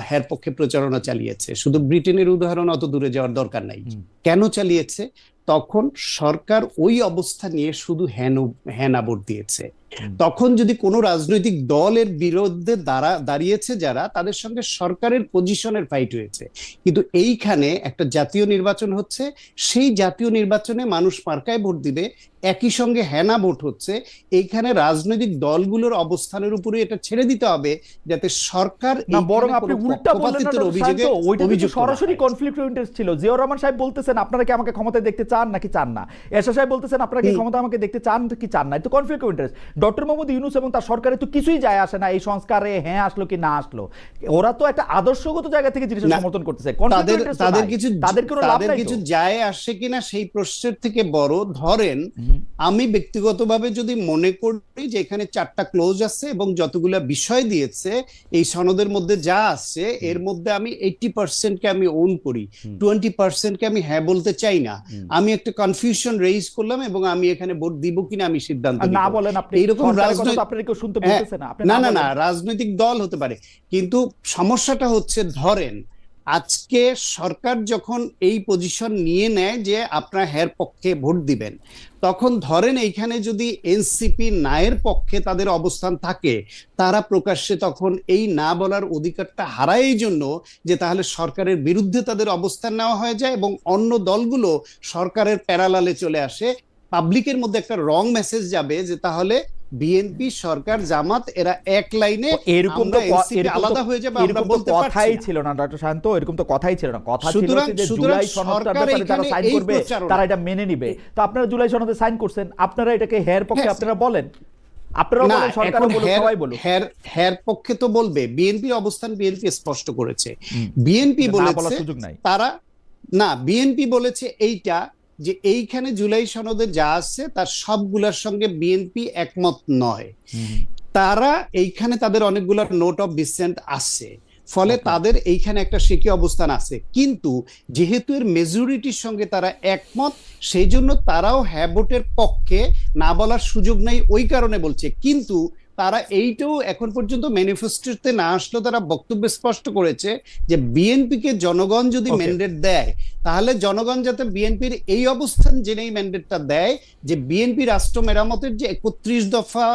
S1: হ্যার পক্ষে প্রচারণা চালিয়েছে। শুধু ব্রিটেনের উদাহরণ অত দূরে যাওয়ার দরকার নাই। কেন চালিয়েছে? তখন সরকার ওই অবস্থা নিয়ে শুধু হ্যাঁ না ভোট দিয়েছে। তখন যদি কোনো রাজনৈতিক দলের বিরুদ্ধে দাঁড়িয়েছে যারা, তাদের সঙ্গে সরকারের পজিশনের ফাইট হয়েছে। কিন্তু এইখানে একটা জাতীয় নির্বাচন হচ্ছে, সেই জাতীয় নির্বাচনে মানুষ মার্কায় ভোট দিবে, একই সঙ্গে হ্যাঁ না ভোট হচ্ছে। এইখানে রাজনৈতিক দলগুলোর অবস্থানের উপরে এটা ছেড়ে দিতে হবে, যাতে সরকার
S2: বরং আপনি উল্টা বললেন, সরাসরি কনফ্লিক্ট অফ ইন্টারেস্ট ছিল। জিয়াউর রহমান সাহেব বলতেছেন আপনারা কি আমাকে ক্ষমতায় দেখতে চান নাকি চান না, এরশাদ সাহেব বলতেছেন আপনারা কি ক্ষমতা আমাকে দেখতে চান কি চান না। এটা conflict of interest. Doctor Mohammad Yunus এবং তার সরকারের তো কিছুই যায় আসে না এই সংস্কারে হ্যাঁ আসলো কি না আসলো। ওরা তো একটা আদর্শগত জায়গা থেকে জিনিসটা সমর্থন করতেছে।
S1: তাদের কিছু যায় আসে কিনা সেই প্রশ্নের থেকে বড়, ধরেন আমি ব্যক্তিগতভাবে যদি মনে করি যে এখানে 4টা ক্লোজ আছে এবং যতগুলা বিষয় দিয়েছে এই সনদের মধ্যে যা আছে, এর মধ্যে আমি 80% কে আমি ওন করি, 20% কে আমি হ্যাঁ বলতে চাই না, আমি একটা কনফিউশন রেইজ করলাম এবং আমি এখানে ভোট দিব কিনা আমি সিদ্ধান্ত নিব।
S2: না বলেন আপনি,
S1: এইরকম না রাজনৈতিক দল হতে পারে। কিন্তু সমস্যাটা হচ্ছে, ধরেন আজকে সরকার যখন এই পজিশন নিয়ে নেয় যে আপনারা হ্যার পক্ষে ভোট দিবেন, তখন ধরেন এইখানে যদি এনসিপি নায়ের পক্ষে তাদের অবস্থান থাকে, তারা প্রকাশ্যে তখন এই না বলার অধিকারটা হারায়, এই জন্য যে তাহলে সরকারের বিরুদ্ধে তাদের অবস্থান নেওয়া হয়ে যায় এবং অন্য দলগুলো সরকারের প্যারালালে চলে আসে। পাবলিকের মধ্যে একটা রং মেসেজ যাবে যে তাহলে বিএনপি, সরকার, জামাত এরা এক লাইনে,
S2: এরকম তো আলাদা হয়ে যাবে। আমরা বলতে কথাই ছিল না ডক্টর শান্ত, এরকম তো কথাই ছিল না। কথা ছিল যে জুলাই সনদটার ব্যাপারে যারা সাইন করবে তারা এটা মেনে নিবে। তো আপনারা জুলাই সনদে সাইন করছেন, আপনারা এটাকে হের পক্ষে আপনারা বলেন, আপনারা বলেন, সরকার বলুন, সবাই বলুন।
S1: হের পক্ষে তো বলবে, বিএনপির অবস্থান বিএনপি স্পষ্ট করেছে। বিএনপি বলেছে তারা না, বিএনপি বলেছে এইটা যে এইখানে জুলাই সনদে যা আছে তার সবগুলোর সঙ্গে বিএনপি একমত নয়। তারা এইখানে তাদের অনেকগুলো নোট অফ ডিসেন্ট আছে, ফলে তাদের এইখানে একটা সেকি অবস্থান আছে। কিন্তু যেহেতু এর মেজরিটির সঙ্গে তারা একমত, সেই জন্য তারাও হ্যাঁ ভোটের পক্ষে, না বলার সুযোগ নেই ওই কারণে বলছে। কিন্তু তারা এইটাও এখন পর্যন্ত ম্যানিফেস্টোতে না আসলেও তারা বক্তব্য স্পষ্ট করেছে যে বিএনপিকে জনগণ যদি
S2: Okay.
S1: ম্যান্ডেট দেয়, তাহলে জনগণ যাতে বিএনপির এই অবস্থান জেনেই ম্যান্ডেটটা দেয় যে বিএনপি রাষ্ট্র মেরামতের যে 31 দফা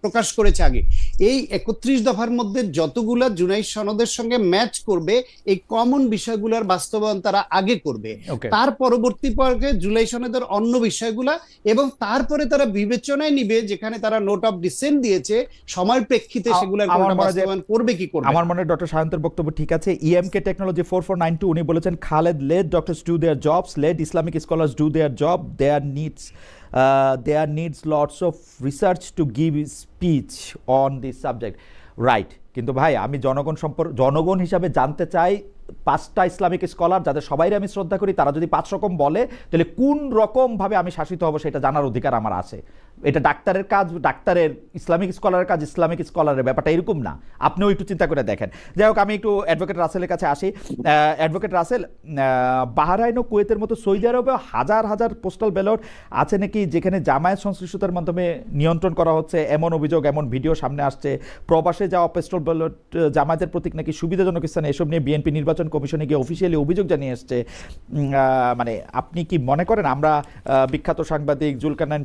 S1: প্রকাশ করেছে আগে, এই 31 দফার মধ্যে যতগুলা জুলাই সনদের সঙ্গে ম্যাচ করবে এই কমন বিষয়গুলোর বাস্তবায়ন তারা আগে করবে।
S2: Okay.
S1: তার পরবর্তী পর্যায়ে জুলাই সনদের অন্য বিষয়গুলা, এবং তারপরে তারা বিবেচনায় নিবে যেখানে তারা নোট অফ ডিসেন্ট দিয়েছে সময় প্রেক্ষিতে সেগুলোর
S2: আমার
S1: কোনটা
S2: মনে হয় যে
S1: বাস্তবায়ন করবে কি করবে
S2: আমার
S1: না।
S2: মনে হয় ডক্টর সায়ন্তের বক্তব্য ঠিক আছে। ইএমকে টেকনোলজি 4492 উনি বলেছেন, Khaled, let doctors do their jobs, let Islamic scholars do their job, there needs lots of research to give speech on this subject. Right, কিন্তু ভাই আমি জনগণ হিসাবে জানতে চাই 5টা ইসলামিক স্কলার যাদের সবাই আমি শ্রদ্ধা করি, তারা যদি 5 রকম বলে তাহলে কোন রকম ভাবে আমি শাসিত হব সেটা জানার অধিকার আমার আছে। এটা ডাক্তারের কাজ, ডাক্তারের, ইসলামিক স্কলারের কাজ ইসলামিক স্কলারের, ব্যাপারটা এরকম না। আপনিও একটু চিন্তা করে দেখেন। যাই হোক, আমি একটু অ্যাডভোকেট রাসেলের কাছে আসি। অ্যাডভোকেট রাসেল, বাহরাইন ও কুয়েতের মতো সৌদি আরবে হাজার হাজার পোস্টাল ব্যালট আছে নাকি যেখানে জামায়াত সংশ্লিষ্টতার মাধ্যমে নিয়ন্ত্রণ করা হচ্ছে, এমন অভিযোগ, এমন ভিডিও সামনে আসছে। প্রবাসে যাওয়া পোস্টাল ব্যালট জামায়াতের প্রতীক নাকি সুবিধাজনক স্থানে, এসব নিয়ে বিএনপি নির্বাচন কমিশনে গিয়ে অফিসিয়ালি অভিযোগ জানিয়ে এসছে। মানে আপনি কি মনে করেন আমরা বিখ্যাত সাংবাদিক জুলকারনাইন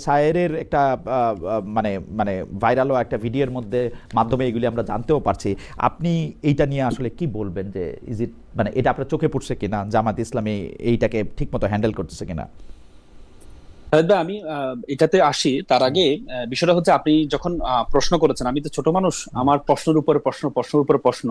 S2: সায়েরের একটা মানে ভাইরালও একটা ভিডিওর মাধ্যমে এগুলি আমরা জানতেও পারছি, আপনি এইটা নিয়ে আসলে কি বলবেন যে ইজ ইট, মানে এটা আপনার চোখে পড়ছে কিনা, জামাত ইসলামী এইটাকে ঠিকমতো হ্যান্ডেল করতেছে কিনা?
S3: আমি এটাতে আসি তার আগে বিষয়টা হচ্ছে, আপনি যখন প্রশ্ন করেছেন, আমি তো ছোট মানুষ, আমার প্রশ্নের উপরে প্রশ্ন, প্রশ্নের উপরে প্রশ্ন,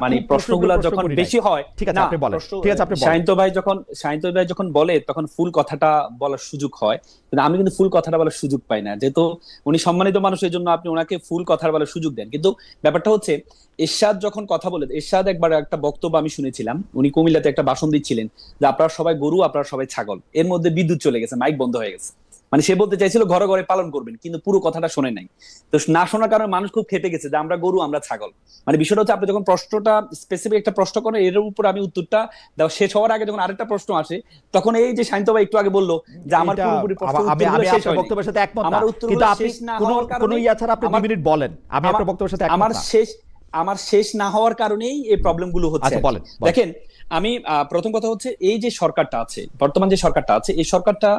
S3: মানে প্রশ্নগুলো যখন বেশি হয়,
S2: ঠিক আছে আপনি বলেন, ঠিক আছে আপনি বলেন।
S3: শাহিন্ত ভাই যখন বলে তখন ফুল কথাটা বলার সুযোগ হয়, কিন্তু আমি কিন্তু ফুল কথাটা বলার সুযোগ পাই না, যেহেতু উনি সম্মানিত মানুষ, এই জন্য আপনি ওনাকে ফুল কথা বলার সুযোগ দেন। কিন্তু ব্যাপারটা হচ্ছে, এরশাদ যখন কথা বলে, এরশাদ একবার একটা বক্তব্য আমি শুনেছিলাম, উনি কুমিল্লাতে একটা ভাষণ দিচ্ছিলেন যে আপনারা সবাই গরু, আপনারা সবাই ছাগল, এর মধ্যে বিদ্যুৎ চলে গেছে, মাইক বন্ধ হয়ে গেছে। মানে সে বলতে চাইছিল ঘরে ঘরে পালন করবেন, কিন্তু পুরো কথাটা শোনে নাই। তো না শোনার কারণে মানুষ খুব খেপে গেছে যে আমরা গরু, আমরা ছাগল। মানে বিষয়টা হচ্ছে, আপনি যখন প্রশ্নটা স্পেসিফিক একটা প্রশ্ন করেন, এর উপর আমি উত্তরটা দেওয়া শেষ হওয়ার আগে যখন আরেকটা প্রশ্ন আসে, তখন এই যে শাহিন্ত ভাই একটু আগে বললো যে আমার পুরোপুরি প্রশ্ন শেষ হয়নি,
S2: বক্তব্যের সাথে একমত না,
S3: আমার উত্তরগুলো
S2: কিন্তু আপনি
S3: শেষ না হওয়ার কারণে,
S2: কোনো ইয়া ছাড়া আপনি 2 মিনিট বলেন, আমি আপনার বক্তব্যের সাথে একমত না।
S3: আমার শেষ না হওয়ার কারণেই এই প্রবলেম গুলো হচ্ছে।
S2: আচ্ছা বলেন।
S3: দেখেন, আমি প্রথম কথা হচ্ছে, এই যে সরকারটা আছে, বর্তমান যে সরকারটা আছে, এই সরকারটা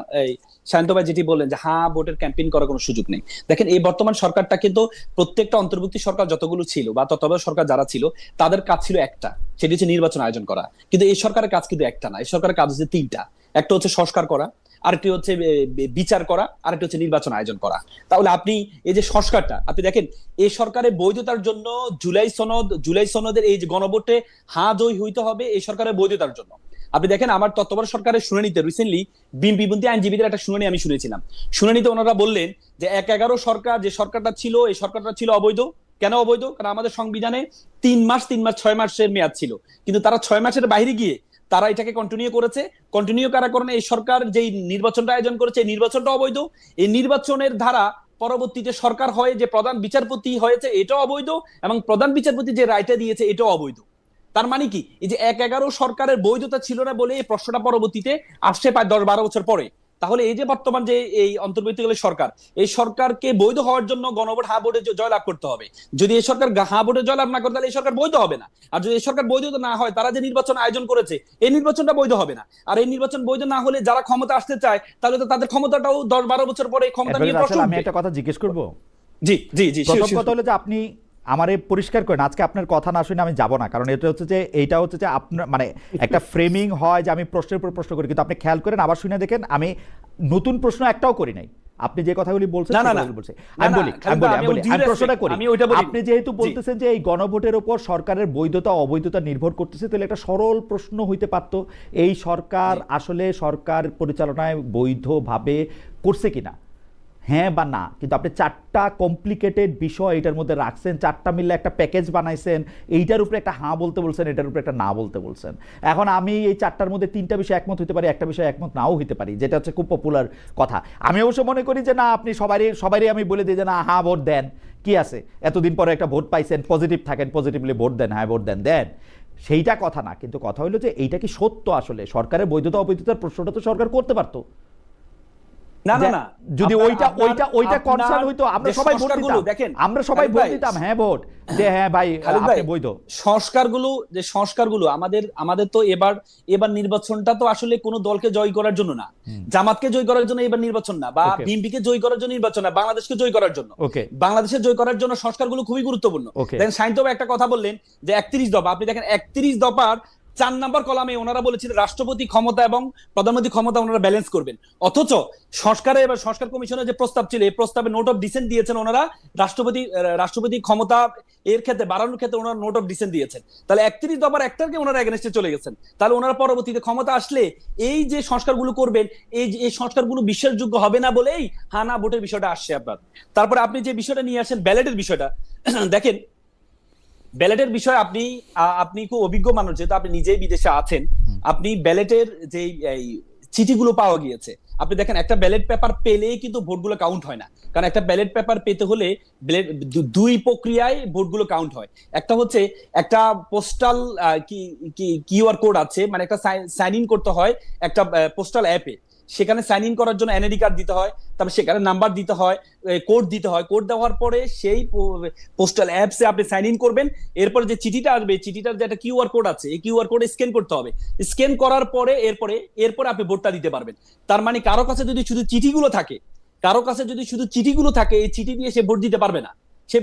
S3: শান্ত ভাই যেটি বললেন যে হ্যাঁ ভোটের ক্যাম্পেইন করার কোনো সুযোগ নেই। দেখেন, এই বর্তমান সরকারটা কিন্তু প্রত্যেকটা অন্তর্বর্তী সরকার যতগুলো ছিল বা তত্ত্বাবধায়ক সরকার যারা ছিল, তাদের কাজ ছিল একটা, সেটি হচ্ছে নির্বাচন আয়োজন করা। কিন্তু এই সরকারের কাজ কিন্তু একটা না, এই সরকারের কাজ হচ্ছে 3টা। একটা হচ্ছে সংস্কার করা, আরেকটি হচ্ছে বিচার করা, আরেকটি হচ্ছে নির্বাচন আয়োজন করা। তাহলে আপনি এই যে সংস্কারটা, আপনি দেখেন, এই সরকারের বৈধতার জন্য জুলাই সনদের এই যে গণভোটে হ্যাঁ জয় হইতে হবে এই সরকারের বৈধতার জন্য। আপনি দেখেন, আমার তত্ত্বাবধায়ক সরকারের শুনানিতে রিসেন্টলি বিএনপিপন্থী আইনজীবীদের একটা শুনানি আমি শুনেছিলাম। শুনানিতে ওনারা বললেন যে 1/11 সরকার যে সরকারটা ছিল, এই সরকারটা ছিল অবৈধ। কেন অবৈধ? কারণ আমাদের সংবিধানে 3 মাস 6 মাসের মেয়াদ ছিল, কিন্তু তারা 6 মাসের বাইরে গিয়ে তারা এটাকে কন্টিনিউ করেছে। কন্টিনিউ করার কারণে এই সরকার যেই নির্বাচনটা আয়োজন করেছে, এই নির্বাচনটা অবৈধ। এই নির্বাচনের ধারা পরবর্তীতে সরকার হয় যে প্রধান বিচারপতি হয়েছে, এটাও অবৈধ, এবং প্রধান বিচারপতি যে রায়টা দিয়েছে এটাও অবৈধ। তার মানে কি, এই যে 1/11 সরকারের বৈধতা ছিল না বলে এই প্রশ্নটা পরবর্তীতে আসছে প্রায় 10-12 বছর পরে। তাহলে এই যে বর্তমান যে এই অন্তর্বর্তীকালীন সরকার, এই সরকারকে বৈধ হওয়ার জন্য গণভোট হ্যাঁ ভোটে জয়লাভ করতে হবে। যদি এই সরকার হ্যাঁ ভোটে জয়লাভ না করে, তাহলে এই সরকার বৈধ হবে না। আর যদি এই সরকার বৈধ না হয়, তারা যে নির্বাচন আয়োজন করেছে এই নির্বাচনটা বৈধ হবে না। আর এই নির্বাচন বৈধ না হলে যারা ক্ষমতা আসতে চায়, তাহলে তো তাদের ক্ষমতাটাও 10-12 বছর পরে ক্ষমতা নিয়ে প্রশ্ন।
S2: আমি একটা কথা জিজ্ঞেস করবো।
S3: জি জি জি,
S2: প্রথম কথা হলো যে আপনি আমারে পরিষ্কার করেন, আজকে আপনার কথা না শুনে আমি যাব না, কারণ এটা হচ্ছে যে এইটা হচ্ছে যে আপনার মানে একটা ফ্রেমিং হয় যে আমি প্রশ্নের উপর প্রশ্ন করি, কিন্তু আপনি খেয়াল করেন, আবার শুনে দেখেন, আমি নতুন প্রশ্ন একটাও করি নাই। আপনি যে কথাগুলি বলছেন আমি প্রশ্নটা করি। আপনি যেহেতু বলতেছেন যে এই গণভোটের উপর সরকারের বৈধতা অবৈধতা নির্ভর করতেছে, তাহলে একটা সরল প্রশ্ন হইতে পারত, এই সরকার আসলে সরকার পরিচালনায় বৈধভাবে করছে কিনা, হ্যাঁ বা না। কিন্তু আপনি 4টা কমপ্লিকেটেড বিষয় এটার মধ্যে রাখছেন, 4টা মিলে একটা প্যাকেজ বানাইছেন, এইটার উপরে একটা হ্যাঁ বলতে বলছেন, এটার উপরে একটা না বলতে বলছেন। এখন আমি এই 4টার মধ্যে 3টা বিষয় একমত হতে পারি, একটা বিষয় একমত নাও হতে পারি, যেটা হচ্ছে খুব পপুলার কথা। আমি অবশ্য মনে করি যে না, আপনি সবারই আমি বলে দিই যে না হ্যাঁ ভোট দেন, কি আছে, এতদিন পরে একটা ভোট পাইছেন, পজিটিভ থাকেন, পজিটিভলি ভোট দেন, হ্যাঁ ভোট দেন দেন, সেইটা কথা না। কিন্তু কথা হলো যে এইটা কি সত্য, আসলে সরকারের বৈধতা অবৈধতার প্রশ্নটা তো সরকার করতে পারতো।
S3: না না না,
S2: যদি ওইটা কনসার্ন হইতো আমরা সবাই ভোট দিতাম,
S3: দেখেন
S2: আমরা সবাই ভোট দিতাম হ্যাঁ ভোট যে হ্যাঁ ভাই আপনি বৈধ।
S3: সংস্কারগুলো আমাদের তো এবার নির্বাচনটা তো আসলে কোনো দলকে জয় করার জন্য না, জামাতকে জয় করার জন্য এবার নির্বাচন না, বা বিএনপিকে জয় করার জন্য নির্বাচন না, বাংলাদেশকে জয় করার জন্য। বাংলাদেশে জয় করার জন্য সংস্কারগুলো খুবই গুরুত্বপূর্ণ। দেখেন সাইনতব একটা কথা বললেন যে 31 দফা, আপনি দেখেন 31 দফার 4 নম্বর কলামে ওনারা বলেছিলেন রাষ্ট্রপতি ক্ষমতা এবং প্রধানমন্ত্রী ক্ষমতা ওনারা ব্যালেন্স করবেন, অথচ এবার সংস্কার কমিশনের যে প্রস্তাব ছিল এই প্রস্তাবে নোট অফ ডিসেন্ট দিয়েছেন ওনারা, রাষ্ট্রপতি ক্ষমতা এর ক্ষেত্রে বাড়ানোর ক্ষেত্রে ওনারা নোট অফ ডিসেন্ট দিয়েছেন। তাহলে 31 দফার একটাকে ওনারা এগেনস্টে চলে গেছেন। তাহলে ওনারা পরবর্তীতে ক্ষমতা আসলে এই যে সংস্কারগুলো করবেন এই সংস্কারগুলো বিশ্বাসযোগ্য হবে না বলেই হানা ভোটের বিষয়টা আসছে আপনার। তারপরে আপনি যে বিষয়টা নিয়ে আসেন ব্যালেটের বিষয়টা, দেখেন ব্যালেটের বিষয় আপনি খুব অভিজ্ঞ মানুষ, যেহেতু আপনি নিজেই বিদেশে আছেন, আপনি ব্যালেটের যে চিঠিগুলো পাওয়া গিয়েছে, আপনি দেখেন একটা ব্যালেট পেপার পেলেই কিন্তু ভোটগুলো কাউন্ট হয় না, কারণ একটা ব্যালেট পেপার পেতে হলে দুই প্রক্রিয়ায় ভোটগুলো কাউন্ট হয়। একটা হচ্ছে একটা পোস্টাল কিউআর কোড আছে, মানে একটা সাইন ইন করতে হয় একটা পোস্টাল অ্যাপে, সেখানে সাইন ইন করার জন্য এনআইডি কার্ড দিতে হয়, তারপর সেখানে নাম্বার দিতে হয়, কোড দিতে হয়, কোড দেওয়ার পরে সেই পোস্টাল অ্যাপসে আপনি সাইন ইন করবেন। এরপরে যে চিঠিটা আসবে, চিঠিটার যে একটা কিউআর কোড আছে, এই কিউআর কোড স্ক্যান করতে হবে, স্ক্যান করার পরে এরপরে আপনি ভোটটা দিতে পারবেন। তার মানে কারো কাছে যদি শুধু চিঠিগুলো থাকে, এই চিঠি দিয়ে সে ভোট দিতে পারবে না, সে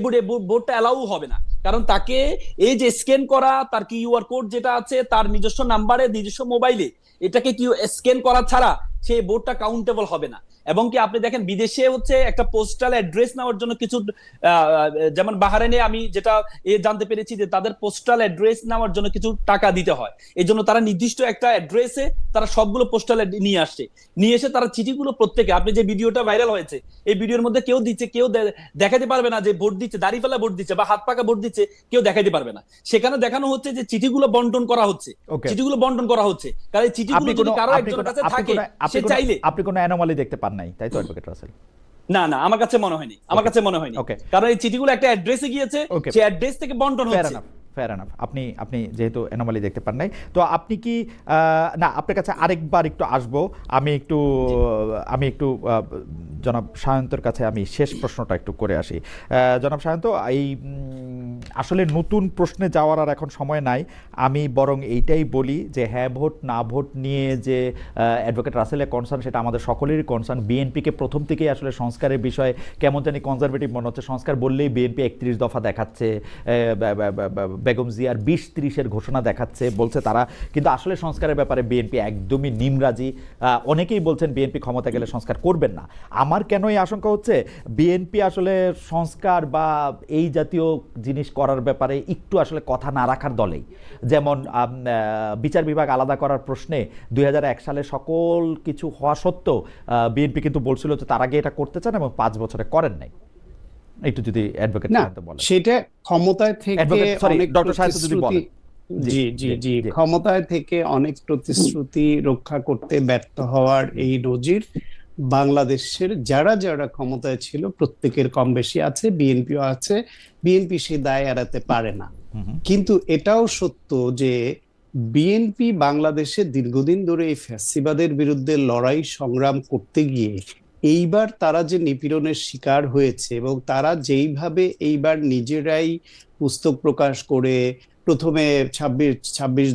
S3: ভোটটা অ্যালাউ হবে না, কারণ তাকে এই যে স্ক্যান করা তার কিউআর কোড যেটা আছে তার নিজস্ব নাম্বারে নিজস্ব মোবাইলে এটাকে স্ক্যান করা ছাড়া সেই ভোটটা কাউন্টেবল হবে না। এবং কি আপনি দেখেন বিদেশে হচ্ছে একটা পোস্টাল অ্যাড্রেস নেওয়ার জন্য কিছু, যেমন বাহারাইনে আমি যেটা জানতে পেরেছি যে তাদের পোস্টাল অ্যাড্রেস নেওয়ার জন্য কিছু টাকা দিতে হয়, এই জন্য তারা নির্দিষ্ট একটা অ্যাড্রেসে তারা সবগুলো পোস্টাল নিয়ে এসে তারা চিঠিগুলো প্রত্যেকে, আপনি যে ভিডিওটা ভাইরাল হয়েছে এই ভিডিওর মধ্যে কেউ দিচ্ছে, কেউ দেখাতে পারবে না যে ভোট দিচ্ছে, দাড়ি ফেলা ভোট দিচ্ছে বা হাত পাকা ভোট দিচ্ছে, কেউ দেখাতে পারবে না। সেখানে দেখানো হচ্ছে যে চিঠিগুলো বন্টন করা হচ্ছে, কারণ এই চিঠিগুলো যদি কারো একজনের কাছে থাকে সে চাইলে।
S2: আপনি কোনো অ্যানোমালি দেখতে পান নাই তাই তো অ্যাডভোকেট রাসেল?
S3: না আমার কাছে মনে হয়নি, কারণ এই চিঠিগুলো একটা অ্যাড্রেসে গিয়েছে, সেই অ্যাড্রেস থেকে বন্টন হচ্ছে।
S2: Fair enough. আপনি যেহেতু অ্যানোমালি দেখতে পান নাই, তো আপনি কি না আপনার কাছে আরেকবার একটু আসবো, আমি একটু জনাব সায়ন্তর কাছে আমি শেষ প্রশ্নটা একটু করে আসি। জনাব সায়ন্ত, এই আসলে নতুন প্রশ্নে যাওয়ার আর এখন সময় নাই, আমি বরং এইটাই বলি যে হ্যাঁ ভোট না ভোট নিয়ে যে অ্যাডভোকেট রাসেলের কনসার্ন সেটা আমাদের সকলেরই কনসার্ন। বিএনপিকে প্রথম থেকেই আসলে সংস্কারের বিষয়ে কেমন জানি কনজারভেটিভ মনে হচ্ছে, সংস্কার বললেই বিএনপি 31 দফা দেখাচ্ছে, বেগম জিয়ার 20-30-এর ঘোষণা দেখাচ্ছে, বলছে তারা, কিন্তু আসলে সংস্কারের ব্যাপারে বিএনপি একদমই নিমরাজি। অনেকেই বলছেন বিএনপি ক্ষমতা গেলে সংস্কার করবেন না। আমার কেন এই আশঙ্কা হচ্ছে, বিএনপি আসলে সংস্কার বা এই জাতীয় জিনিস করার ব্যাপারে একটু আসলে কথা না রাখার দলেই। যেমন বিচার বিভাগ আলাদা করার প্রশ্নে 2001 সালে সকল কিছু হওয়া সত্ত্বেও বিএনপি কিন্তু বলছিল যে তার আগে এটা করতে চান এবং 5 বছরে করেন নাই। একটু যদি অ্যাডভোকেট বলেন।
S1: সেটা ক্ষমতায় থেকে ক্ষমতায় থেকে অনেক প্রতিশ্রুতি রক্ষা করতে ব্যর্থ হওয়ার এই নজির বাংলাদেশের যারা ক্ষমতায় ছিল প্রত্যেকের কম বেশি আছে, বিএনপিও আছে। বিএনপি সেই দায় এড়াতে পারে না, কিন্তু এটাও সত্য যে বিএনপি বাংলাদেশে দীর্ঘদিন ধরে এই ফ্যাসিবাদের বিরুদ্ধে লড়াই সংগ্রাম করতে গিয়ে এইবার তারা যে নিপীড়নের শিকার হয়েছে এবং তারা যেইভাবে এইবার নিজেরাই পুস্তক প্রকাশ করে প্রথমে 26